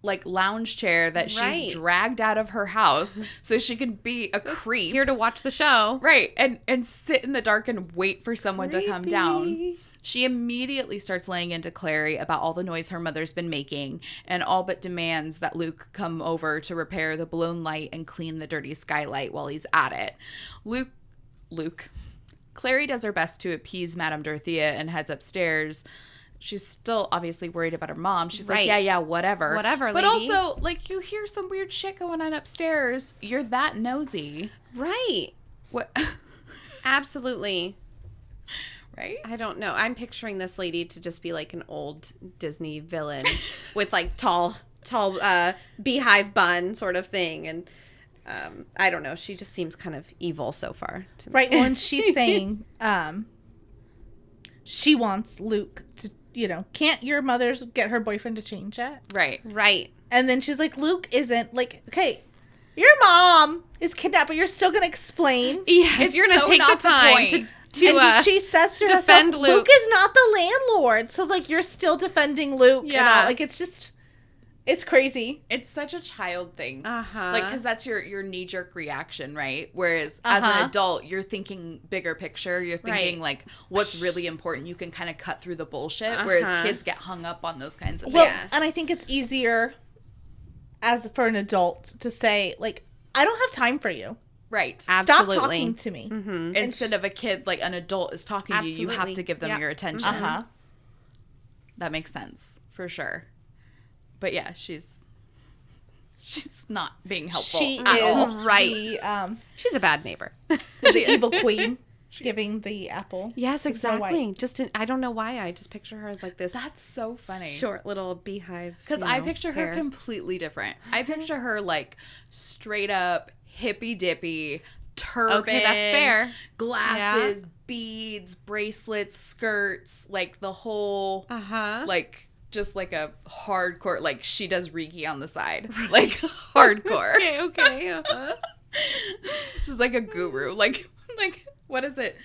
Speaker 1: like lounge chair that
Speaker 3: Right.
Speaker 1: she's dragged out of her house so she can be a creep.
Speaker 3: Here to watch the show.
Speaker 1: Right, and sit in the dark and wait for someone to come down.
Speaker 3: Creepy.
Speaker 1: She immediately starts laying into Clary about all the noise her mother's been making, and all but demands that Luke come over to repair the blown light and clean the dirty skylight while he's at it. Clary does her best to appease Madame Dorothea and heads upstairs. She's still obviously worried about her mom. She's
Speaker 3: Right.
Speaker 1: like, yeah, whatever.
Speaker 3: Whatever,
Speaker 1: But
Speaker 3: lady.
Speaker 1: also, like, you hear some weird shit going on upstairs. You're that nosy.
Speaker 3: Right.
Speaker 1: What?
Speaker 3: Absolutely.
Speaker 1: Right?
Speaker 3: I don't know. I'm picturing this lady to just be like an old Disney villain with like tall beehive bun sort of thing. And I don't know. She just seems kind of evil so far to me.
Speaker 2: Right. Well, and she's saying she wants Luke to, can't your mother get her boyfriend to change it?
Speaker 1: Right.
Speaker 3: Right.
Speaker 2: And then she's like, Luke isn't, like, okay, your mom is kidnapped, but you're still going to explain.
Speaker 3: Yes,
Speaker 1: It's
Speaker 3: you're going to
Speaker 1: so
Speaker 3: take
Speaker 1: not
Speaker 3: the
Speaker 1: the
Speaker 3: time
Speaker 1: point.
Speaker 3: to
Speaker 2: And she says to
Speaker 3: defend
Speaker 2: herself,
Speaker 3: Luke.
Speaker 2: Luke is not the landlord. So, like, you're still defending Luke. And
Speaker 3: Yeah.
Speaker 2: all. Like, it's just, it's crazy.
Speaker 1: It's such a child thing.
Speaker 3: Uh-huh.
Speaker 1: Like, because that's your knee-jerk reaction, right? Whereas as an adult, you're thinking bigger picture. You're thinking,
Speaker 3: Right.
Speaker 1: like, what's really important. You can kind of cut through the bullshit. Whereas kids get hung up on those kinds of
Speaker 2: Well,
Speaker 1: things.
Speaker 2: and I think it's easier as for an adult to say, like, I don't have time for you.
Speaker 1: Right.
Speaker 2: Stop
Speaker 3: Absolutely.
Speaker 2: talking to me.
Speaker 1: Instead of a kid, like, an adult is talking to you, you have
Speaker 3: Absolutely.
Speaker 1: to give them
Speaker 3: Yeah.
Speaker 1: your attention.
Speaker 2: Uh-huh.
Speaker 1: That makes sense. For sure. But yeah, she's not being helpful
Speaker 2: She
Speaker 1: at
Speaker 2: is
Speaker 1: all.
Speaker 3: Right.
Speaker 2: the,
Speaker 3: She's a bad neighbor.
Speaker 2: the evil queen giving the apple.
Speaker 3: Yes,
Speaker 2: to Snow White.
Speaker 3: exactly. I don't know why. I just picture her as like this
Speaker 1: That's so funny.
Speaker 3: short little beehive.
Speaker 1: Because I picture her
Speaker 3: hair.
Speaker 1: completely different. I picture her like straight up hippy dippy, turban.
Speaker 3: Okay, that's fair.
Speaker 1: Glasses, beads, bracelets, skirts, like the whole, like just like a hardcore, like she does Reiki on the side, like hardcore.
Speaker 3: Okay.
Speaker 1: She's like a guru, like what is it?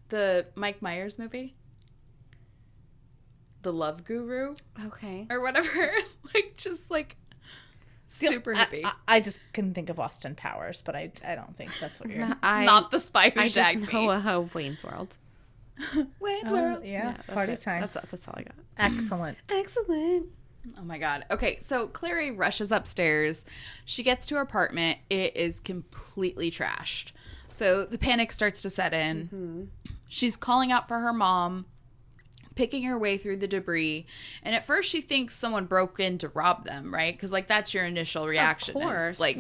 Speaker 1: The Mike Myers movie, The Love Guru,
Speaker 3: Okay.
Speaker 1: or whatever. Like just like super hippie.
Speaker 2: I just couldn't think of Austin Powers, but I don't think that's what you're.
Speaker 1: It's not the spy who
Speaker 3: I
Speaker 1: shagged
Speaker 3: just
Speaker 1: me.
Speaker 3: know Wayne's World.
Speaker 1: Wayne's World.
Speaker 2: Yeah,
Speaker 3: that's
Speaker 2: party
Speaker 3: it.
Speaker 2: time.
Speaker 3: That's all I got.
Speaker 2: Excellent.
Speaker 3: Excellent.
Speaker 1: Oh my God. Okay, so Clary rushes upstairs. She gets to her apartment. It is completely trashed. So the panic starts to set in.
Speaker 3: Mm-hmm.
Speaker 1: She's calling out for her mom, picking her way through the debris. And at first she thinks someone broke in to rob them, right? Because, like, that's your initial reaction.
Speaker 3: Of course.
Speaker 1: Is, like,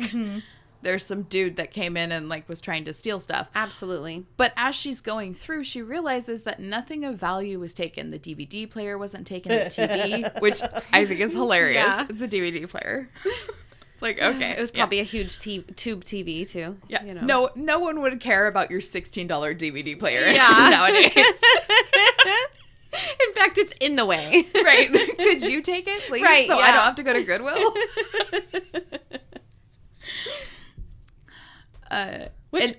Speaker 1: there's some dude that came in and, like, was trying to steal stuff.
Speaker 3: Absolutely.
Speaker 1: But as she's going through, she realizes that nothing of value was taken. The DVD player wasn't taken, the TV, which I think is hilarious.
Speaker 3: Yeah.
Speaker 1: It's a DVD player. It's like, okay.
Speaker 3: It was probably a huge tube TV, too.
Speaker 1: Yeah.
Speaker 3: You know.
Speaker 1: No one would care about your $16 DVD player
Speaker 3: Yeah.
Speaker 1: nowadays.
Speaker 3: In fact, it's in the way.
Speaker 1: Right. Could you take it, please?
Speaker 3: Right,
Speaker 1: So I
Speaker 3: yeah.
Speaker 1: don't have to go to Goodwill?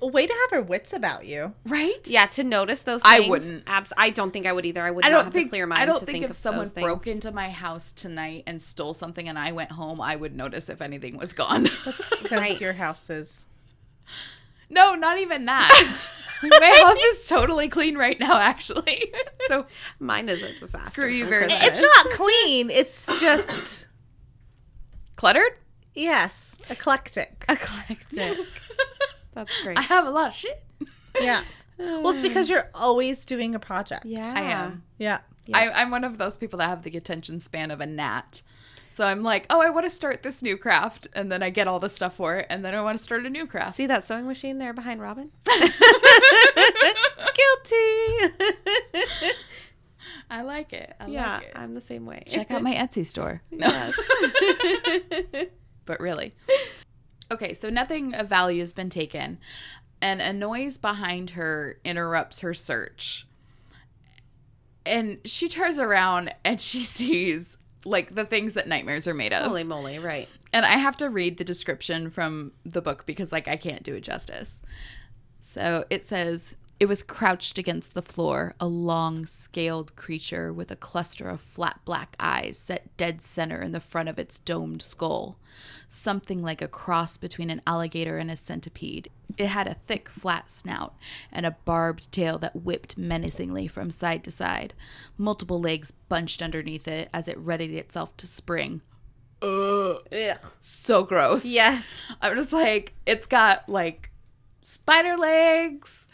Speaker 2: Way to have her wits about you.
Speaker 1: Right?
Speaker 3: Yeah, to notice those things.
Speaker 1: I wouldn't.
Speaker 3: I don't think I would either. I would
Speaker 1: I
Speaker 3: not
Speaker 1: don't
Speaker 3: have
Speaker 1: think
Speaker 3: a clear mind
Speaker 1: I don't
Speaker 3: to
Speaker 1: think
Speaker 3: think
Speaker 1: if
Speaker 3: of
Speaker 1: someone
Speaker 3: those
Speaker 1: broke
Speaker 3: things.
Speaker 1: into my house tonight and stole something and I went home, I would notice if anything was gone.
Speaker 2: Because
Speaker 3: Right.
Speaker 2: your house is...
Speaker 1: No, not even that. My house is totally clean right now, actually. So
Speaker 3: Mine is a disaster.
Speaker 1: Screw you
Speaker 3: for
Speaker 1: very much.
Speaker 3: Christmas.
Speaker 2: It's not clean. It's just...
Speaker 1: cluttered?
Speaker 2: Yes. Eclectic.
Speaker 3: Eclectic. That's great.
Speaker 1: I have a lot of shit.
Speaker 2: Yeah. Well, it's because you're always doing a project.
Speaker 3: Yeah.
Speaker 1: I am.
Speaker 2: Yeah.
Speaker 3: Yeah.
Speaker 1: I'm one of those people that have the attention span of a gnat. So I'm like, oh, I want to start this new craft. And then I get all the stuff for it. And then I want to start a new craft.
Speaker 3: See that sewing machine there behind Robin? Guilty.
Speaker 1: I like it. I
Speaker 3: Yeah,
Speaker 1: like it.
Speaker 3: I'm the same way.
Speaker 1: Check out my Etsy store. No.
Speaker 3: Yes.
Speaker 1: But really. Okay, so nothing of value has been taken. And a noise behind her interrupts her search. And she turns around and she sees, like, the things that nightmares are made of.
Speaker 3: Holy moly, right.
Speaker 1: And I have to read the description from the book because, like, I can't do it justice. So it says, it was crouched against the floor, a long, scaled creature with a cluster of flat black eyes set dead center in the front of its domed skull. Something like a cross between an alligator and a centipede. It had a thick, flat snout and a barbed tail that whipped menacingly from side to side. Multiple legs bunched underneath it as it readied itself to spring. Ugh.
Speaker 3: Ugh.
Speaker 1: So gross.
Speaker 3: Yes.
Speaker 1: I'm just like, it's got, like, spider legs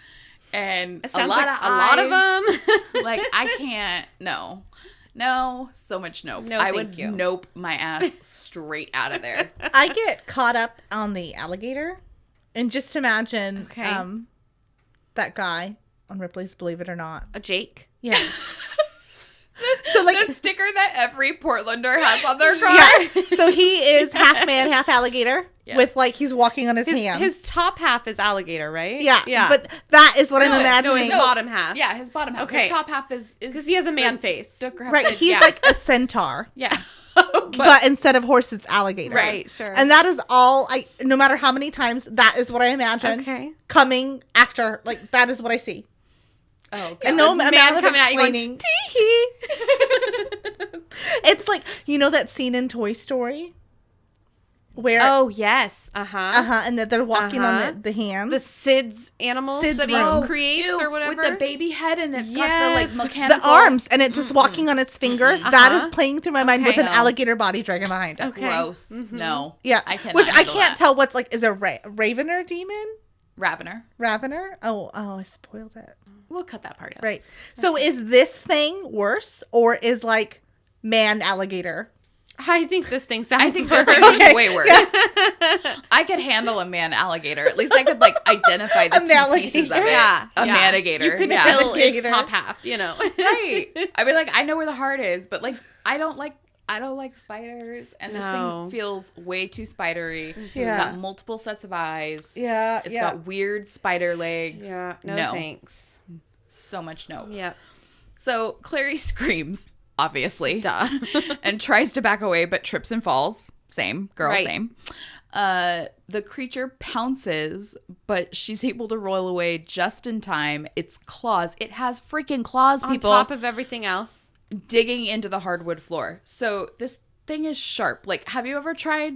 Speaker 1: and
Speaker 3: It sounds
Speaker 1: a lot
Speaker 3: like
Speaker 1: of
Speaker 3: a lot of
Speaker 1: eyes.
Speaker 3: them.
Speaker 1: Like, I can't. No, so much nope.
Speaker 3: No,
Speaker 1: I
Speaker 3: thank
Speaker 1: would
Speaker 3: you.
Speaker 1: nope my ass straight out of there.
Speaker 2: I get caught up on the alligator. And just imagine
Speaker 3: Okay.
Speaker 2: that guy on Ripley's Believe It or Not.
Speaker 3: A Jake.
Speaker 2: Yeah. So, like,
Speaker 1: The sticker that every Portlander has on their car.
Speaker 2: yeah. So he is half man, half alligator.
Speaker 1: Yes.
Speaker 2: With, like, he's walking on his hands.
Speaker 3: His top half is alligator, right?
Speaker 2: Yeah.
Speaker 3: Yeah.
Speaker 2: But that is what I'm
Speaker 1: No,
Speaker 2: imagining.
Speaker 3: his bottom half.
Speaker 1: Yeah, his bottom half.
Speaker 3: Okay.
Speaker 1: His top half is
Speaker 3: Because he has a man face.
Speaker 2: Right. He's like a centaur.
Speaker 1: Yeah.
Speaker 2: But instead of horse, it's alligator.
Speaker 3: Right, sure.
Speaker 2: And that is all no matter how many times, that is what I imagine
Speaker 3: Okay.
Speaker 2: coming after. Like, that is what I see.
Speaker 1: Oh, God.
Speaker 2: And no
Speaker 3: This
Speaker 2: amount
Speaker 3: man
Speaker 2: of
Speaker 3: coming at you going,
Speaker 2: explaining.
Speaker 3: tee-hee.
Speaker 2: It's like, you know that scene in Toy Story? Where,
Speaker 3: Oh, yes. Uh-huh.
Speaker 2: and that they're walking on the hands.
Speaker 3: The SIDS animals
Speaker 2: SIDS
Speaker 3: that he
Speaker 2: room.
Speaker 3: creates
Speaker 1: Ew,
Speaker 3: or whatever.
Speaker 1: with the baby head and it's got
Speaker 3: Yes.
Speaker 1: the, like, mechanical.
Speaker 2: The arms, and it's just walking on its fingers. That is
Speaker 3: Uh-huh.
Speaker 2: playing through my mind with
Speaker 3: Okay.
Speaker 2: an alligator body dragging behind it.
Speaker 3: Okay.
Speaker 1: Gross.
Speaker 3: Mhm.
Speaker 1: No.
Speaker 2: Yeah.
Speaker 1: I cannot
Speaker 2: Which I
Speaker 1: handle
Speaker 2: can't
Speaker 1: that.
Speaker 2: tell what's like, is a Raven or demon?
Speaker 1: Ravener.
Speaker 2: Ravener? Oh, I spoiled it.
Speaker 1: We'll cut that part out.
Speaker 2: Right. So is this thing worse, or is like man alligator?
Speaker 3: I think this thing sounds
Speaker 1: I think
Speaker 3: worse.
Speaker 1: this thing is
Speaker 2: Okay.
Speaker 1: way worse. I could handle a man alligator. At least I could, like, identify the
Speaker 2: A
Speaker 1: two pieces of
Speaker 2: malligator.
Speaker 1: it.
Speaker 3: Yeah.
Speaker 1: A
Speaker 3: yeah.
Speaker 1: manigator.
Speaker 3: You can
Speaker 1: yeah.
Speaker 3: fill its
Speaker 2: Alligator.
Speaker 3: top half, you know.
Speaker 1: Right. I mean, like, I know where the heart is, but, like, I don't like spiders, and this
Speaker 3: No.
Speaker 1: thing feels way too spidery.
Speaker 2: Yeah.
Speaker 1: It's got multiple sets of eyes.
Speaker 2: Yeah.
Speaker 1: It's got weird spider legs.
Speaker 3: Yeah. No, thanks.
Speaker 1: So much no.
Speaker 3: Yep.
Speaker 1: So Clary screams, obviously,
Speaker 3: Duh.
Speaker 1: and tries to back away, but trips and falls. Same. Girl,
Speaker 3: Right.
Speaker 1: same. The creature pounces, but she's able to roll away just in time. Its claws. It has freaking claws,
Speaker 3: On
Speaker 1: people.
Speaker 3: top of everything else.
Speaker 1: Digging into the hardwood floor. So this thing is sharp. Like, have you ever tried,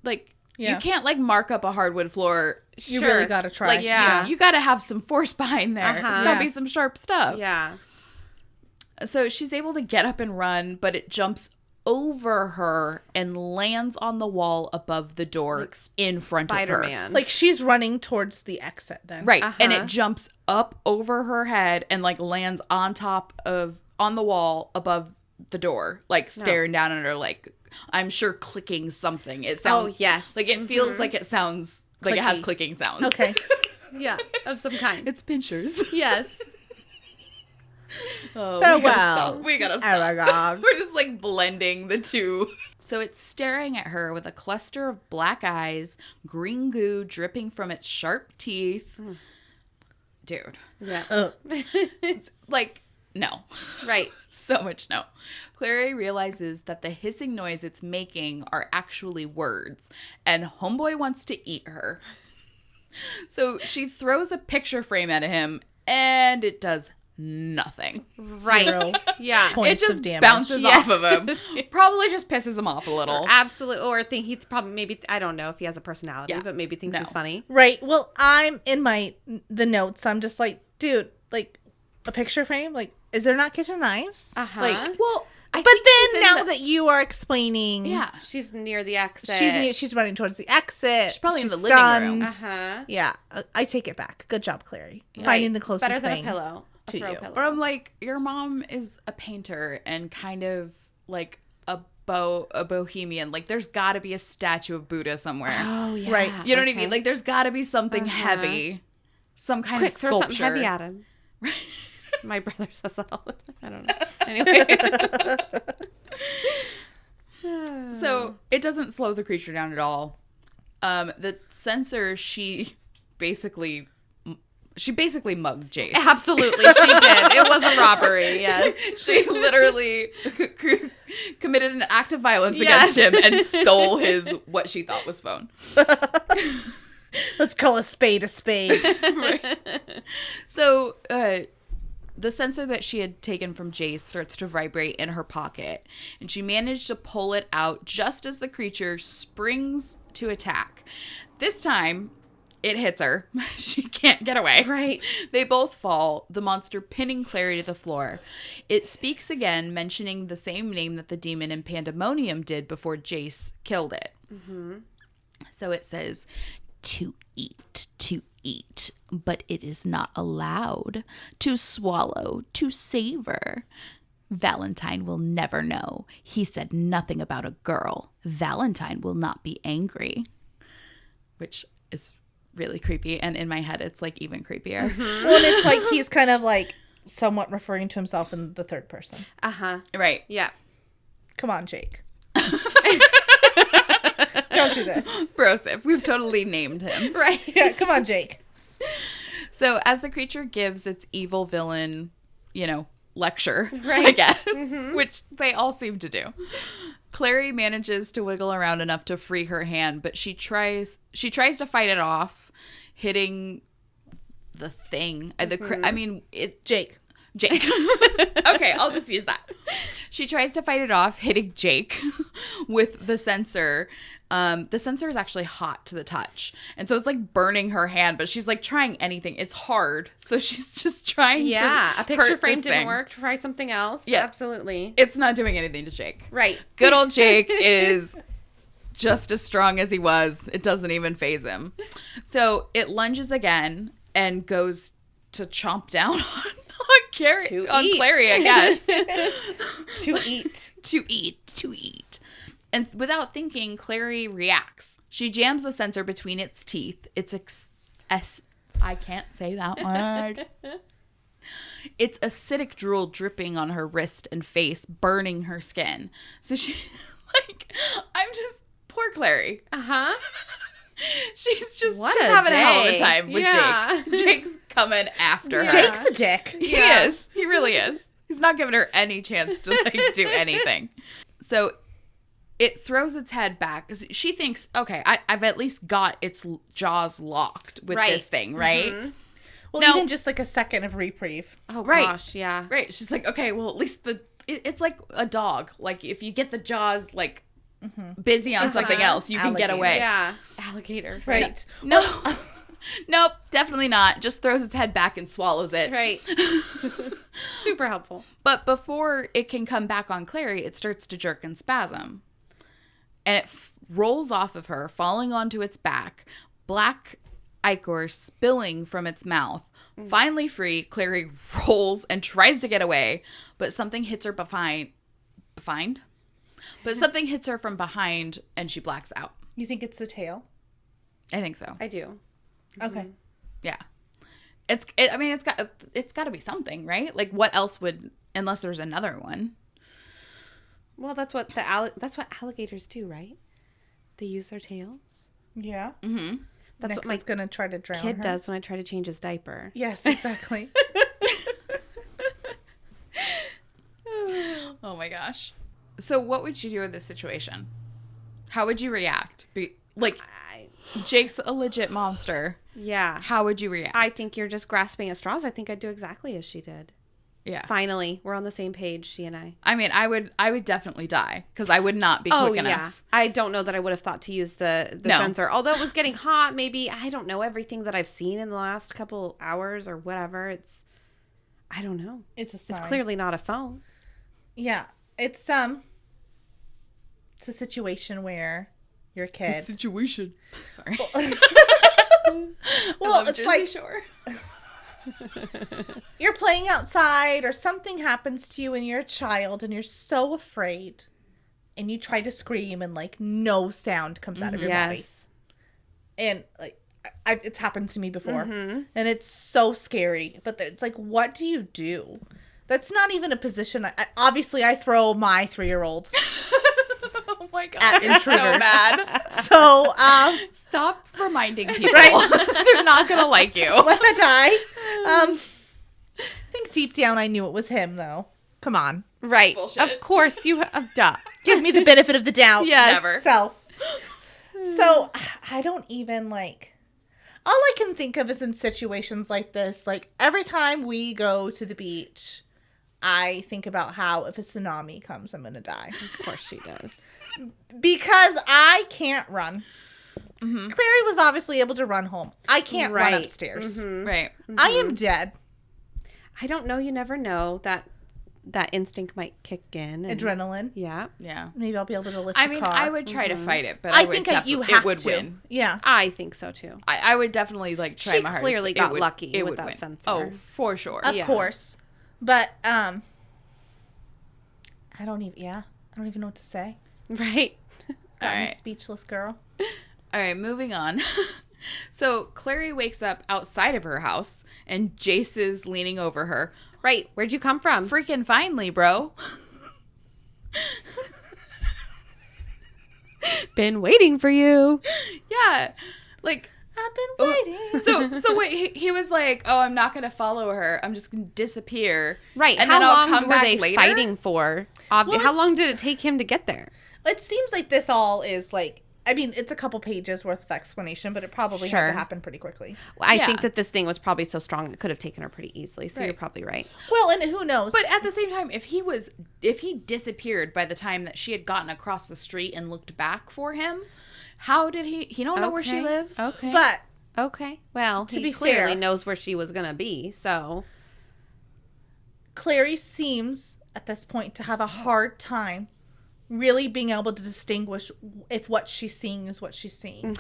Speaker 1: like,
Speaker 2: Yeah.
Speaker 1: you can't, like, mark up a hardwood floor
Speaker 2: You really gotta try.
Speaker 1: Like,
Speaker 3: Yeah.
Speaker 1: you gotta have some force behind there. It's gotta be some sharp stuff.
Speaker 3: Yeah.
Speaker 1: So she's able to get up and run, but it jumps over her and lands on the wall above the door
Speaker 3: Like
Speaker 1: in front of her.
Speaker 3: Spider-Man.
Speaker 2: Like she's running towards the exit then.
Speaker 1: Right. And it jumps up over her head and like lands on the wall above the door, like staring down at her, like I'm sure clicking something. It sounds
Speaker 3: yes.
Speaker 1: like it feels like it sounds like it has clicking sounds.
Speaker 2: Okay.
Speaker 3: Yeah, of some kind.
Speaker 1: It's pinchers.
Speaker 3: Yes.
Speaker 1: Oh,
Speaker 2: Farewell.
Speaker 1: we gotta stop.
Speaker 2: Aragog.
Speaker 1: We're just like blending the two. So it's staring at her with a cluster of black eyes, green goo dripping from its sharp teeth. Dude.
Speaker 3: Yeah.
Speaker 1: Like, no.
Speaker 3: Right.
Speaker 1: So much no. Clary realizes that the hissing noise it's making are actually words, and homeboy wants to eat her. So she throws a picture frame at him, and it does nothing.
Speaker 3: Right.
Speaker 2: 0
Speaker 3: Yeah.
Speaker 2: points
Speaker 1: It just
Speaker 2: of damage.
Speaker 1: bounces off of him. Probably just pisses him off a little.
Speaker 3: Absolutely. Or think he's probably maybe, I don't know if he has a personality,
Speaker 1: Yeah.
Speaker 3: but maybe thinks
Speaker 1: No.
Speaker 3: he's funny.
Speaker 2: Right. Well, I'm in the notes. I'm just like, dude, like a picture frame. Like, is there not kitchen knives?
Speaker 3: Uh-huh.
Speaker 2: Like,
Speaker 1: Well, I
Speaker 2: but
Speaker 1: think she's
Speaker 2: then
Speaker 1: in
Speaker 2: now that you are explaining,
Speaker 1: yeah,
Speaker 3: She's near the exit.
Speaker 2: she's running towards the exit.
Speaker 1: She's probably in the living room.
Speaker 3: Uh-huh.
Speaker 2: Yeah, I take it back. Good job, Clary.
Speaker 1: Yeah.
Speaker 2: Finding the
Speaker 3: It's
Speaker 2: closest
Speaker 3: better than
Speaker 2: thing
Speaker 3: a pillow. A
Speaker 2: to
Speaker 3: throw
Speaker 2: you.
Speaker 3: pillow.
Speaker 1: Or I'm like, your mom is a painter and kind of like a bohemian. Like, there's got to be a statue of Buddha somewhere.
Speaker 3: Oh, yeah.
Speaker 2: Right.
Speaker 1: You know what I mean? Like, there's got to be something
Speaker 3: Uh-huh.
Speaker 1: heavy, some kind
Speaker 3: Quick,
Speaker 1: of
Speaker 3: throw
Speaker 1: sculpture.
Speaker 3: something heavy at him. My brother says that all the time. I don't know. Anyway.
Speaker 1: So it doesn't slow the creature down at all. The censor, she basically mugged Jace.
Speaker 3: Absolutely, she did. It was a robbery, yes.
Speaker 1: She literally committed an act of violence
Speaker 3: Yes.
Speaker 1: against him and stole what she thought was phone.
Speaker 2: Let's call a spade a spade.
Speaker 1: So the sensor that she had taken from Jace starts to vibrate in her pocket, and she managed to pull it out just as the creature springs to attack. This time, it hits her. She can't get away.
Speaker 3: Right.
Speaker 1: They both fall, the monster pinning Clary to the floor. It speaks again, mentioning the same name that the demon in Pandemonium did before Jace killed it. Mm-hmm. So it says, to eat, but it is not allowed. To swallow, to savor. Valentine will never know. He said nothing about a girl. Valentine will not be angry. Which is really creepy, and in my head it's like even creepier.
Speaker 3: Mm-hmm.
Speaker 2: Well, and it's like he's kind of like somewhat referring to himself in the third person.
Speaker 3: Uh-huh.
Speaker 1: Right.
Speaker 3: Yeah.
Speaker 2: Come on, Jake. Don't do this.
Speaker 1: Brosif, we've totally named him.
Speaker 3: Right.
Speaker 2: Yeah, come on, Jake.
Speaker 1: So as the creature gives its evil villain, lecture,
Speaker 3: Right.
Speaker 1: I guess, which they all seem to do, Clary manages to wiggle around enough to free her hand, but she tries to fight it off, hitting the thing.
Speaker 2: Jake.
Speaker 1: Jake. Okay, I'll just use that. She tries to fight it off, hitting Jake with the sensor. The sensor is actually hot to the touch, and so it's like burning her hand, but she's like trying anything. It's hard, so she's just trying to
Speaker 3: A picture
Speaker 1: hurt
Speaker 3: frame
Speaker 1: this
Speaker 3: didn't
Speaker 1: thing.
Speaker 3: work. Try something else.
Speaker 1: Yeah.
Speaker 3: Absolutely.
Speaker 1: It's not doing anything to Jake.
Speaker 3: Right.
Speaker 1: Good old Jake is just as strong as he was. It doesn't even faze him. So it lunges again and goes to chomp down on Clary, I guess.
Speaker 2: To eat.
Speaker 1: To eat. And without thinking, Clary reacts. She jams the sensor between its teeth. I can't say that word. It's acidic drool dripping on her wrist and face, burning her skin. So she, poor Clary.
Speaker 3: Uh-huh.
Speaker 1: She's
Speaker 3: What
Speaker 1: she's
Speaker 3: a
Speaker 1: having a hell of a
Speaker 3: day.
Speaker 1: time with
Speaker 3: Yeah.
Speaker 1: Jake. Jake's coming after her.
Speaker 2: Jake's a dick.
Speaker 1: He is. He really is. He's not giving her any chance to do anything. So it throws its head back. She thinks, okay, I've at least got its jaws locked with this thing, right?
Speaker 3: Mm-hmm.
Speaker 2: Well,
Speaker 1: Now-
Speaker 2: even just like a second of reprieve.
Speaker 3: Oh,
Speaker 1: Right.
Speaker 3: gosh, yeah.
Speaker 1: Right. She's like, okay, well, at least it's like a dog. Like, if you get the jaws, busy on something else, you can get
Speaker 2: Alligator.
Speaker 1: away.
Speaker 3: Yeah. Alligator.
Speaker 2: Right.
Speaker 1: No. Nope, definitely not. Just throws its head back and swallows it.
Speaker 3: Right. Super helpful.
Speaker 1: But before it can come back on Clary, it starts to jerk and spasm. And it rolls off of her, falling onto its back, black ichor spilling from its mouth. Finally free, Clary rolls and tries to get away, but something hits her behind. But something hits her from behind, and she blacks out.
Speaker 2: You think it's the tail?
Speaker 1: I think so.
Speaker 3: I do.
Speaker 2: Okay.
Speaker 1: Yeah. It's got to be something, right? Like, what else would, unless there's another one.
Speaker 3: Well, that's what alligators do, right? They use their tails.
Speaker 2: Yeah.
Speaker 1: Mm-hmm.
Speaker 3: That's
Speaker 2: Next
Speaker 3: what my
Speaker 2: it's gonna try to drown
Speaker 3: kid
Speaker 2: her.
Speaker 3: does when I try to change his diaper.
Speaker 2: Yes, exactly.
Speaker 1: Oh my gosh. So what would you do in this situation? How would you react? Jake's a legit monster.
Speaker 3: Yeah.
Speaker 1: How would you react?
Speaker 3: I think you're just grasping at straws. I think I'd do exactly as she did.
Speaker 1: Yeah.
Speaker 3: Finally, we're on the same page, she and I.
Speaker 1: I mean, I would definitely die because I would not be quick enough. Yeah.
Speaker 3: I don't know that I would have thought to use the sensor. Although it was getting hot, maybe, I don't know, everything that I've seen in the last couple hours or whatever, I don't know.
Speaker 2: It's a sign.
Speaker 3: It's clearly not a phone.
Speaker 2: Yeah. It's a situation where your kid.
Speaker 1: Situation. Sorry.
Speaker 2: Well, it's
Speaker 1: Jersey
Speaker 2: like
Speaker 1: Shore.
Speaker 2: You're playing outside or something happens to you and you're a child and you're so afraid and you try to scream and like no sound comes out of your body. And like it's happened to me before and it's so scary, but it's like, what do you do? That's not even a position. Obviously I throw my 3-year-old
Speaker 1: Oh my god.
Speaker 2: at intruders.
Speaker 1: So bad.
Speaker 2: So
Speaker 1: Stop reminding people. Right? They're not gonna like you.
Speaker 2: Let that die. I think deep down I knew it was him though. Come on.
Speaker 3: Right.
Speaker 1: Bullshit.
Speaker 3: Of course you duh.
Speaker 2: Give me the benefit of the doubt.
Speaker 3: Yes.
Speaker 1: Never.
Speaker 2: Self. So I don't even like, all I can think of is in situations like this, like every time we go to the beach, I think about how if a tsunami comes, I'm going to die.
Speaker 3: Of course she does.
Speaker 2: Because I can't run.
Speaker 1: Mm-hmm.
Speaker 2: Clary was obviously able to run home. I can't run
Speaker 3: Right.
Speaker 2: upstairs.
Speaker 3: Mm-hmm.
Speaker 1: Right.
Speaker 2: I am dead.
Speaker 3: I don't know. You never know. That instinct might kick in. And,
Speaker 2: Adrenaline.
Speaker 3: Yeah.
Speaker 1: Yeah.
Speaker 2: Maybe I'll be able to lift
Speaker 1: I
Speaker 2: a
Speaker 1: mean,
Speaker 2: car.
Speaker 1: I would try to fight it, but
Speaker 2: I
Speaker 1: would
Speaker 2: think you
Speaker 1: it
Speaker 2: have
Speaker 1: would
Speaker 2: to.
Speaker 1: win.
Speaker 2: Yeah.
Speaker 3: I think so too.
Speaker 1: I would definitely like try
Speaker 3: She
Speaker 1: my hardest.
Speaker 3: clearly
Speaker 1: It
Speaker 3: got
Speaker 1: would-
Speaker 3: lucky
Speaker 1: it
Speaker 3: with
Speaker 1: would
Speaker 3: that
Speaker 1: win.
Speaker 3: sensor.
Speaker 1: Oh, for sure.
Speaker 2: Of
Speaker 3: Yeah.
Speaker 2: course. But I don't even know what to say.
Speaker 3: Right.
Speaker 2: Got
Speaker 1: All
Speaker 2: me
Speaker 1: right.
Speaker 2: speechless, girl.
Speaker 1: All right, moving on. So Clary wakes up outside of her house, and Jace is leaning over her.
Speaker 3: Right. Where'd you come from?
Speaker 1: Freaking finally, bro.
Speaker 3: Been waiting for you.
Speaker 1: Yeah, like
Speaker 2: I've been waiting.
Speaker 1: so. Wait, he was like, "Oh, I'm not gonna follow her. I'm just gonna disappear."
Speaker 3: Right.
Speaker 1: And
Speaker 3: How
Speaker 1: then I'll
Speaker 3: long
Speaker 1: come
Speaker 3: were
Speaker 1: back
Speaker 3: they
Speaker 1: later?
Speaker 3: fighting for?
Speaker 2: Well,
Speaker 3: How long did it take him to get there?
Speaker 2: It seems like this all is like, I mean, it's a couple pages worth of explanation, but it probably had
Speaker 3: Sure.
Speaker 2: to happen pretty quickly.
Speaker 3: I
Speaker 1: Yeah.
Speaker 3: think that this thing was probably so strong it could have taken her pretty easily. So
Speaker 1: Right.
Speaker 3: you're probably right.
Speaker 2: Well, and who knows?
Speaker 1: But at the same time, if he disappeared by the time that she had gotten across the street and looked back for him, how did he don't know where she
Speaker 3: Okay.
Speaker 1: lives?
Speaker 3: Okay.
Speaker 2: But
Speaker 3: Okay. Well,
Speaker 2: To
Speaker 3: he
Speaker 2: be
Speaker 3: clearly
Speaker 2: fair-
Speaker 3: knows where she was going to be. So
Speaker 2: Clary seems at this point to have a hard time really being able to distinguish if what she's seeing is what she's seeing.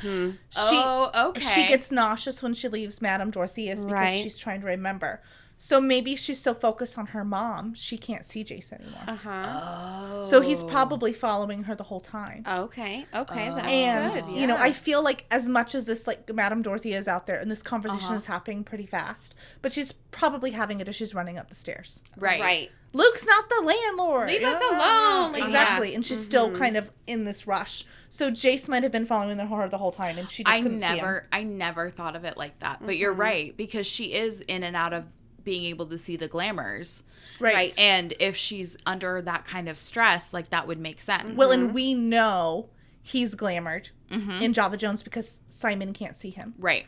Speaker 1: Oh, okay.
Speaker 2: She gets nauseous when she leaves Madame Dorothea's because
Speaker 3: Right.
Speaker 2: she's trying to remember. So maybe she's so focused on her mom, she can't see Jason anymore.
Speaker 3: Uh-huh.
Speaker 2: So he's probably following her the whole time.
Speaker 3: Okay. Okay. That's
Speaker 2: And,
Speaker 3: good.
Speaker 2: you know,
Speaker 3: Yeah.
Speaker 2: I feel like as much as this, like, Madame Dorothea is out there and this conversation is happening pretty fast, but she's probably having it as she's running up the stairs.
Speaker 1: right.
Speaker 3: Right.
Speaker 2: Luke's not the landlord.
Speaker 3: Leave us alone. Like,
Speaker 2: Exactly.
Speaker 3: yeah.
Speaker 2: And she's still kind of in this rush. So Jace might have been following her the whole time and she just couldn't see him.
Speaker 1: I never thought of it like that. But you're right, because she is in and out of being able to see the glamours.
Speaker 2: Right.
Speaker 1: And if she's under that kind of stress, like, that would make sense.
Speaker 2: Well, and we know he's glamored in Java Jones because Simon can't see him.
Speaker 1: Right.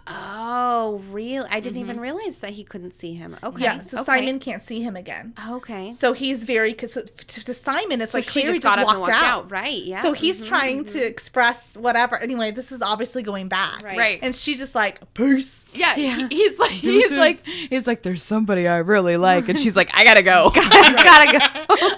Speaker 3: Oh, really? I didn't even realize that he couldn't see him. Okay.
Speaker 2: Yeah, so Simon can't see him again.
Speaker 3: Okay.
Speaker 2: So he's very, cause to Simon, it's like
Speaker 3: she
Speaker 2: Clary
Speaker 3: just got up and
Speaker 2: walked
Speaker 3: walked
Speaker 2: out.
Speaker 3: Right, yeah.
Speaker 2: So he's trying to express whatever. Anyway, this is obviously going back.
Speaker 1: Right.
Speaker 2: And she just like, peace.
Speaker 1: Yeah. He's like, there's somebody I really like. And she's like, I gotta go.
Speaker 3: Gotta go.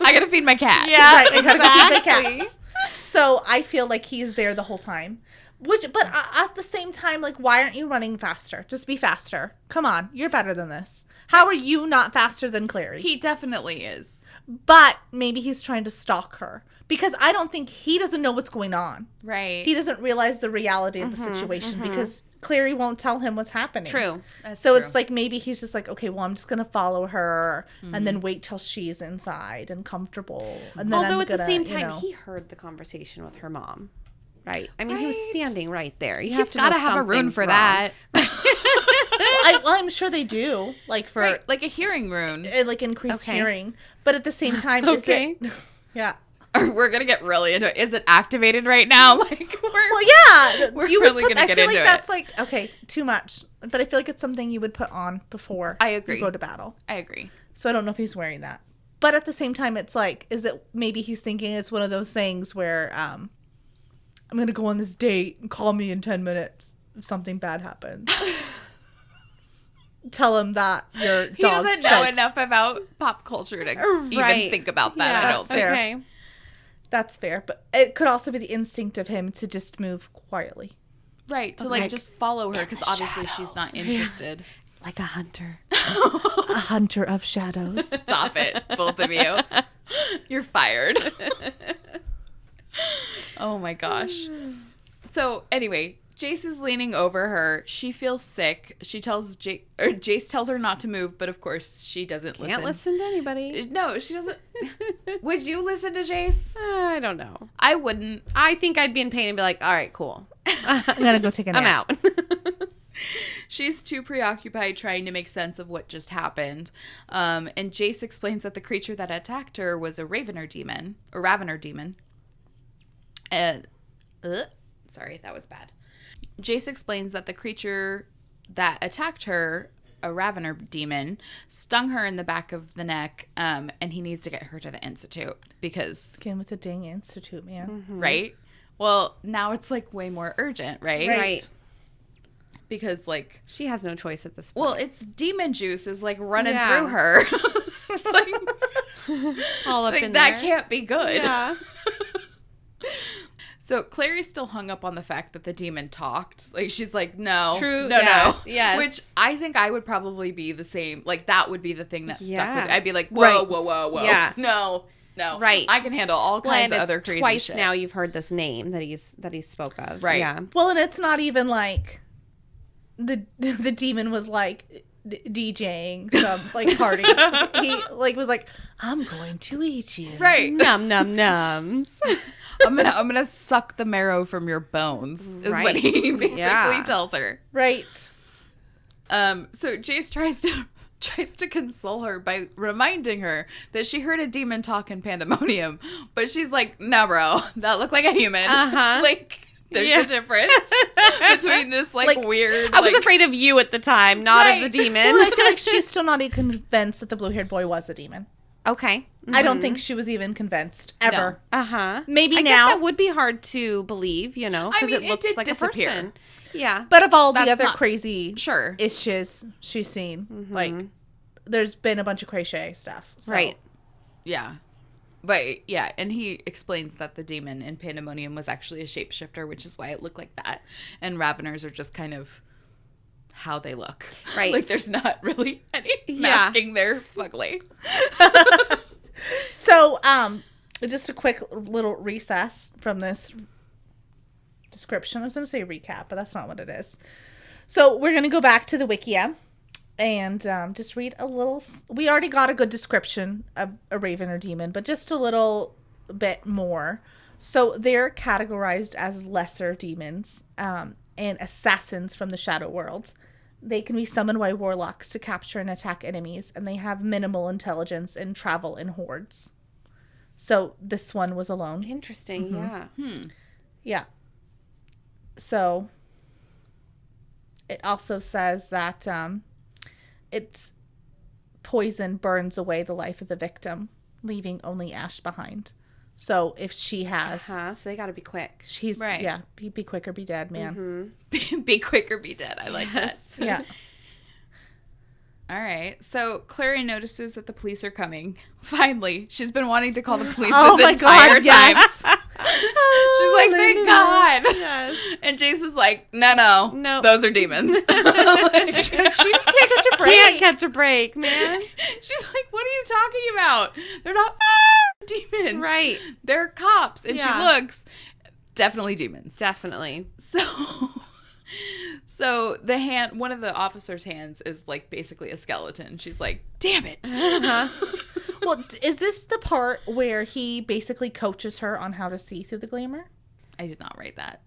Speaker 1: I gotta feed my cat.
Speaker 2: Yeah, right. I gotta go feed the cats. So I feel like he's there the whole time. But at the same time, like, why aren't you running faster? Just be faster. Come on, you're better than this. How are you not faster than Clary?
Speaker 1: He definitely is.
Speaker 2: But maybe he's trying to stalk her. Because I don't think he doesn't know what's going on.
Speaker 1: Right.
Speaker 2: He doesn't realize the reality of the situation because Clary won't tell him what's happening.
Speaker 3: True.
Speaker 1: That's
Speaker 2: So
Speaker 1: true.
Speaker 2: it's like maybe he's just like, okay, well, I'm just going to follow her and then wait till she's inside and comfortable. And then
Speaker 3: Although
Speaker 2: I'm
Speaker 3: at
Speaker 2: gonna,
Speaker 3: the same time,
Speaker 2: you know,
Speaker 3: he heard the conversation with her mom. Right. I mean, he was standing right there. You
Speaker 1: He's
Speaker 3: have to
Speaker 1: gotta
Speaker 3: know
Speaker 1: have a room
Speaker 3: something's
Speaker 1: for
Speaker 3: wrong.
Speaker 1: that.
Speaker 2: I'm sure they do, like for
Speaker 1: Right, like a hearing room.
Speaker 2: like increased
Speaker 3: Okay.
Speaker 2: hearing. But at the same time,
Speaker 3: Okay.
Speaker 2: is it? Yeah.
Speaker 1: We're gonna get really into it. Is it activated right now? Like
Speaker 2: Well, yeah.
Speaker 1: We're
Speaker 2: you would
Speaker 1: really
Speaker 2: put,
Speaker 1: gonna
Speaker 2: I
Speaker 1: get
Speaker 2: feel
Speaker 1: into
Speaker 2: like
Speaker 1: it.
Speaker 2: that's like okay, too much. But I feel like it's something you would put on before
Speaker 1: I agree.
Speaker 2: you go to battle.
Speaker 1: I agree.
Speaker 2: So I don't know if he's wearing that. But at the same time, it's like, is it maybe he's thinking it's one of those things where I'm going to go on this date and call me in 10 minutes if something bad happens. Tell him that your dog
Speaker 1: He doesn't know
Speaker 2: choked.
Speaker 1: enough about pop culture to
Speaker 3: Right.
Speaker 1: even think about that.
Speaker 3: Yeah,
Speaker 1: I don't think.
Speaker 2: fair.
Speaker 3: Okay.
Speaker 2: That's fair. But it could also be the instinct of him to just move quietly.
Speaker 1: Right, to like just follow her because obviously she's not interested.
Speaker 3: Like a hunter.
Speaker 2: A hunter of shadows.
Speaker 1: Stop it, both of you. You're fired. Oh my gosh. So anyway, Jace is leaning over her. She feels sick. She tells Jace tells her not to move, but of course she doesn't listen.
Speaker 3: Can't listen to anybody.
Speaker 1: No, she doesn't. Would you listen to Jace?
Speaker 3: I don't know.
Speaker 1: I wouldn't.
Speaker 3: I think I'd be in pain and be like, all right, cool.
Speaker 2: I'm going to go take a nap.
Speaker 3: I'm out.
Speaker 1: She's too preoccupied trying to make sense of what just happened. And Jace explains that the creature that attacked her was a Ravener demon. Sorry, that was bad. Jace explains that the creature that attacked her, a Ravener demon, stung her in the back of the neck, and he needs to get her to the Institute because...
Speaker 2: Again with the dang Institute, man.
Speaker 1: Right? Well, now it's like way more urgent, right?
Speaker 3: Right.
Speaker 1: Because like...
Speaker 3: She has no choice at this point.
Speaker 1: Well, it's demon juice is like running
Speaker 3: Yeah.
Speaker 1: through her. It's like,
Speaker 3: all up
Speaker 1: like
Speaker 3: in
Speaker 1: that
Speaker 3: there.
Speaker 1: can't be good.
Speaker 3: Yeah.
Speaker 1: So Clary's still hung up on the fact that the demon talked. Like she's like, no,
Speaker 3: True.
Speaker 1: no,
Speaker 3: Yes.
Speaker 1: no.
Speaker 3: Yes.
Speaker 1: Which I think I would probably be the same. Like that would be the thing that stuck
Speaker 3: Yeah.
Speaker 1: with me. I'd be like, whoa,
Speaker 3: Right.
Speaker 1: whoa, whoa, whoa.
Speaker 3: Yeah.
Speaker 1: No.
Speaker 3: Right.
Speaker 1: I can handle all
Speaker 3: Well,
Speaker 1: kinds
Speaker 3: and
Speaker 1: of other
Speaker 3: it's
Speaker 1: crazy
Speaker 3: twice
Speaker 1: shit.
Speaker 3: now you've heard this name that he spoke of.
Speaker 1: Right.
Speaker 3: Yeah.
Speaker 2: Well, and it's not even like the demon was like DJing some like party. He like was like, I'm going to eat you.
Speaker 1: Right.
Speaker 3: Num num nums.
Speaker 1: I'm gonna suck the marrow from your bones is what
Speaker 3: Right.
Speaker 1: he basically
Speaker 3: Yeah.
Speaker 1: tells her.
Speaker 2: Right.
Speaker 1: So Jace tries to console her by reminding her that she heard a demon talk in Pandemonium, but she's like, "No, bro, that looked like a human.
Speaker 3: Uh-huh.
Speaker 1: Like, there's
Speaker 3: Yeah.
Speaker 1: a difference between this like weird."
Speaker 3: I was
Speaker 1: like,
Speaker 3: afraid of you at the time, not
Speaker 1: Right.
Speaker 3: of the demon.
Speaker 2: Well, I feel like she's still not even convinced that the blue-haired boy was a demon.
Speaker 3: Okay.
Speaker 2: I don't think she was even convinced ever.
Speaker 3: Uh-huh.
Speaker 2: Maybe
Speaker 3: I
Speaker 2: now.
Speaker 3: guess that would be hard to believe, you know,
Speaker 1: I
Speaker 3: because
Speaker 1: mean,
Speaker 3: it
Speaker 1: it
Speaker 3: looks
Speaker 1: did
Speaker 3: like
Speaker 1: disappear.
Speaker 3: a person. Yeah.
Speaker 2: But of all the
Speaker 1: That's
Speaker 2: other
Speaker 1: not-
Speaker 2: crazy
Speaker 1: Sure.
Speaker 2: issues she's seen, like, there's been a bunch of cliche stuff. So.
Speaker 3: Right.
Speaker 1: Yeah. But yeah, and he explains that the demon in Pandemonium was actually a shapeshifter, which is why it looked like that. And Raveners are just kind of how they look.
Speaker 3: Right.
Speaker 1: Like there's not really any
Speaker 3: Yeah.
Speaker 1: masking their fugly.
Speaker 2: So, just a quick little recess from this description. I was going to say recap, but that's not what it is. So, we're going to go back to the Wikia and just read a little. We already got a good description of a raven or demon, but just a little bit more. So, they're categorized as lesser demons and assassins from the shadow world. They can be summoned by warlocks to capture and attack enemies, and they have minimal intelligence and travel in hordes. So this one was alone.
Speaker 3: Interesting. Yeah.
Speaker 2: Yeah. So it also says that its poison burns away the life of the victim, leaving only ash behind. So if she has...
Speaker 3: So they got to be quick.
Speaker 2: She's...
Speaker 1: Right.
Speaker 2: Yeah, be quick or be dead, man.
Speaker 1: Be quick or be dead. I like that.
Speaker 2: Yeah.
Speaker 1: All right. So Clary notices that the police are coming. Finally. She's been wanting to call the police
Speaker 2: Oh
Speaker 1: this
Speaker 2: my
Speaker 1: entire
Speaker 2: God,
Speaker 1: time.
Speaker 2: yes.
Speaker 1: She's like, thank God.
Speaker 3: Yes.
Speaker 1: And Jace is like, no. Those are demons.
Speaker 2: She just can't catch a break.
Speaker 3: Can't catch a break, man.
Speaker 1: She's like, what are you talking about? They're not demons.
Speaker 3: Right.
Speaker 1: They're cops. And she looks, definitely demons.
Speaker 3: Definitely.
Speaker 1: So one of the officer's hands is like basically a skeleton. She's like, damn it.
Speaker 2: Well, is this the part where he basically coaches her on how to see through the glamour?
Speaker 1: I did not write that.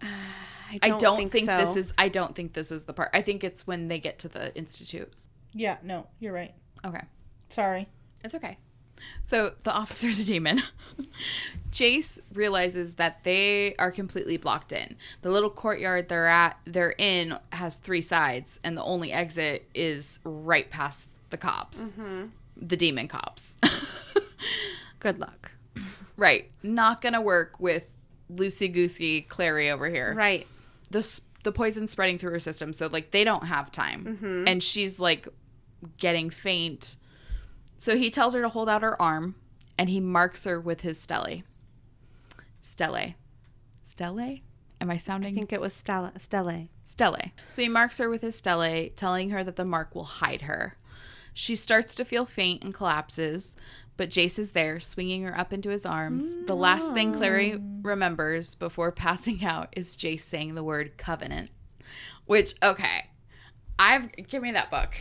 Speaker 3: I don't think so.
Speaker 1: I don't think this is the part. I think it's when they get to the institute.
Speaker 2: Yeah, no, you're right.
Speaker 1: Okay.
Speaker 2: Sorry.
Speaker 1: It's okay. So the officer's a demon. Jace realizes that they are completely blocked in. The little courtyard they're in has 3 sides, and the only exit is right past the cops. The demon cops.
Speaker 3: Good luck.
Speaker 1: Right. Not gonna work with loosey-goosey Clary over here.
Speaker 3: Right.
Speaker 1: The poison's spreading through her system, so like they don't have time. And she's like getting faint. So he tells her to hold out her arm, and he marks her with his stele. Stele? Am I sounding?
Speaker 3: I think it was Stele.
Speaker 1: Stele. So he marks her with his stele, telling her that the mark will hide her. She starts to feel faint and collapses, but Jace is there, swinging her up into his arms. The last thing Clary remembers before passing out is Jace saying the word covenant. Which, okay. Give me that book.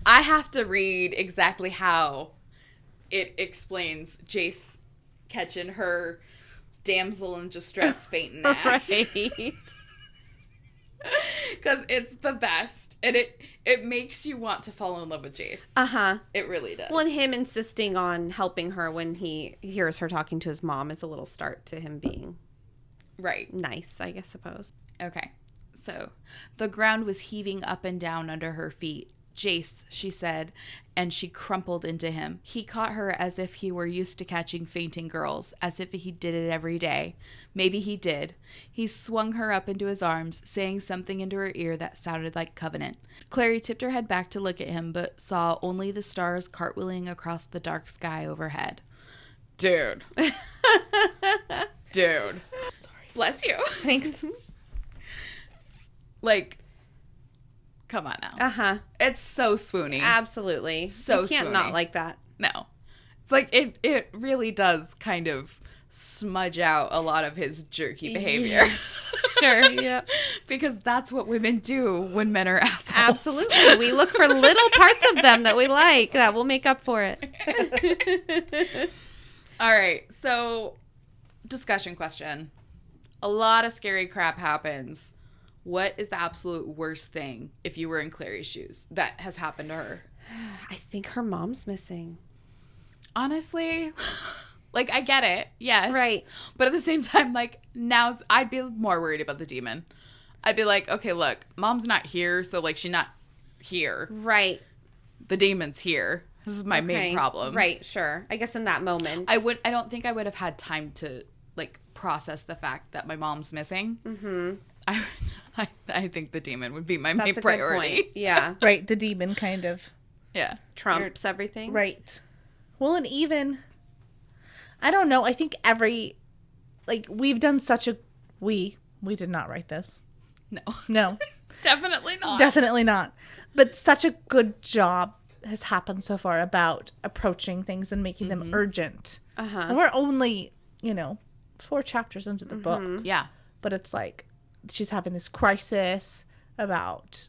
Speaker 1: I have to read exactly how it explains Jace catching her damsel in distress fainting ass.
Speaker 3: Right.
Speaker 1: Because it's the best. And it makes you want to fall in love with Jace. It really does.
Speaker 3: Well, and him insisting on helping her when he hears her talking to his mom is a little start to him being nice, I suppose.
Speaker 1: Okay. So the ground was heaving up and down under her feet. Jace, she said, and she crumpled into him. He caught her as if he were used to catching fainting girls, as if he did it every day. Maybe he did. He swung her up into his arms, saying something into her ear that sounded like covenant. Clary tipped her head back to look at him, but saw only the stars cartwheeling across the dark sky overhead. Dude. Dude. Sorry. Bless you.
Speaker 2: Thanks.
Speaker 1: Like, come on now. It's so swoony.
Speaker 3: Absolutely.
Speaker 1: So
Speaker 3: you can't
Speaker 1: swoony.
Speaker 3: not like that.
Speaker 1: No. It's like, it really does kind of smudge out a lot of his jerky behavior.
Speaker 3: Sure, yeah.
Speaker 1: Because that's what women do when men are assholes.
Speaker 3: Absolutely. We look for little parts of them that we like that will make up for it.
Speaker 1: All right. So, discussion question. A lot of scary crap happens. What is the absolute worst thing, if you were in Clary's shoes, that has happened to her?
Speaker 3: I think her mom's missing.
Speaker 1: Honestly, like, I get it. Yes.
Speaker 3: Right.
Speaker 1: But at the same time, like, now I'd be more worried about the demon. I'd be like, okay, look, mom's not here, so, like, she's not here.
Speaker 3: Right.
Speaker 1: The demon's here. This is my main problem.
Speaker 3: Right, sure. I guess in that moment.
Speaker 1: I don't think I would have had time to, like, process the fact that my mom's missing. Mm-hmm. I think the demon would be my main priority.
Speaker 3: Good point. Yeah.
Speaker 2: Right, the demon kind of.
Speaker 1: Yeah.
Speaker 3: Trumps everything.
Speaker 2: Right. Well, and even, I don't know, I think we've done such a, we did not write this. No.
Speaker 1: Definitely not.
Speaker 2: Definitely not. But such a good job has happened so far about approaching things and making them urgent. And we're only, 4 chapters into the book.
Speaker 1: Yeah.
Speaker 2: But it's like, she's having this crisis about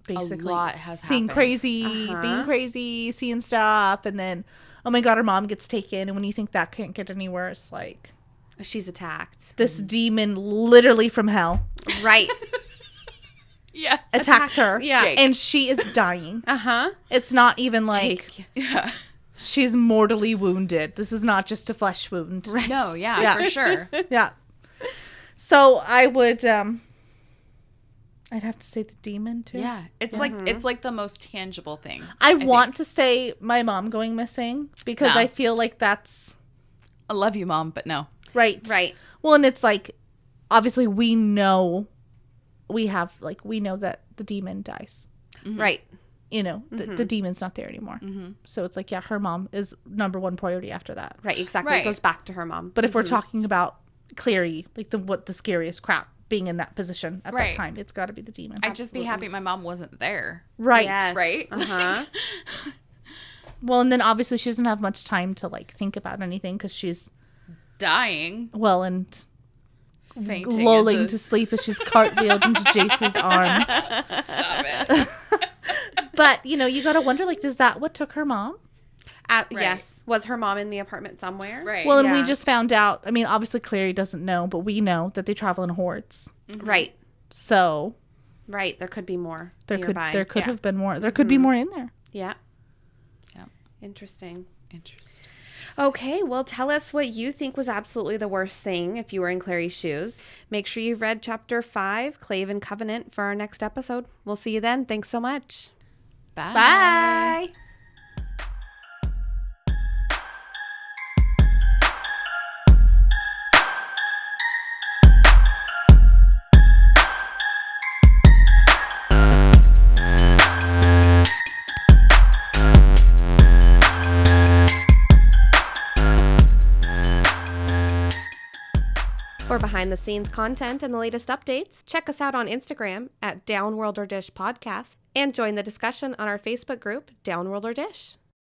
Speaker 2: basically
Speaker 1: a lot has
Speaker 2: seeing
Speaker 1: happened.
Speaker 2: Crazy, being crazy, seeing stuff, and then, oh my God, her mom gets taken, and when you think that can't get any worse, like,
Speaker 3: she's attacked.
Speaker 2: this demon literally from hell
Speaker 3: Right.
Speaker 1: Yes.
Speaker 2: attacks her,
Speaker 3: Yeah.
Speaker 2: and she is dying.
Speaker 3: Uh-huh.
Speaker 2: It's not even like
Speaker 3: Jake.
Speaker 1: Yeah.
Speaker 2: she's mortally wounded. This is not just a flesh wound.
Speaker 3: Right.
Speaker 1: No, yeah,
Speaker 2: Yeah.
Speaker 1: for sure.
Speaker 2: Yeah. So I would, I'd have to say the demon too.
Speaker 1: Yeah. It's like the most tangible thing.
Speaker 2: I want to say my mom going missing because
Speaker 1: No.
Speaker 2: I feel like that's
Speaker 1: I love you, Mom, but no.
Speaker 3: Right.
Speaker 2: Well, and it's like, obviously we know that the demon dies.
Speaker 3: Mm-hmm. Right.
Speaker 2: You know, the demon's not there anymore. Mm-hmm. So it's like, yeah, her mom is number one priority after that.
Speaker 3: Right. Exactly.
Speaker 1: Right.
Speaker 3: It goes back to her mom.
Speaker 2: But if we're talking about Clary, like the scariest crap being in that position at
Speaker 1: Right.
Speaker 2: that time, it's got to be the demon.
Speaker 1: I'd just be happy my mom wasn't there.
Speaker 2: Right.
Speaker 3: Yes.
Speaker 1: Right?
Speaker 3: Uh-huh.
Speaker 2: Well, and then obviously she doesn't have much time to like think about anything because she's
Speaker 1: Dying.
Speaker 2: and
Speaker 1: Fainting.
Speaker 2: lulling
Speaker 1: into-
Speaker 2: to sleep as she's cartwheeled into Jace's arms.
Speaker 1: Stop it.
Speaker 2: But, you know, you got to wonder, like, is that what took her mom?
Speaker 1: Right.
Speaker 3: Yes. Was her mom in the apartment somewhere?
Speaker 1: Right.
Speaker 2: Well, and we
Speaker 3: Yeah.
Speaker 2: just found out, I mean, obviously Clary doesn't know, but we know that they travel in hordes.
Speaker 3: Right.
Speaker 2: So
Speaker 3: Right. There could be more
Speaker 2: there
Speaker 3: nearby.
Speaker 2: could have been more. There could be more in there.
Speaker 3: Yeah.
Speaker 1: Yeah.
Speaker 3: Interesting.
Speaker 1: Interesting.
Speaker 3: Okay, well, tell us what you think was absolutely the worst thing if you were in Clary's shoes. Make sure you've read Chapter 5, Clave and Covenant, for our next episode. We'll see you then. Thanks so much.
Speaker 1: Bye.
Speaker 2: Bye.
Speaker 3: For behind-the-scenes content and the latest updates, check us out on Instagram at Downworlder Dish Podcast and join the discussion on our Facebook group, Downworlder Dish.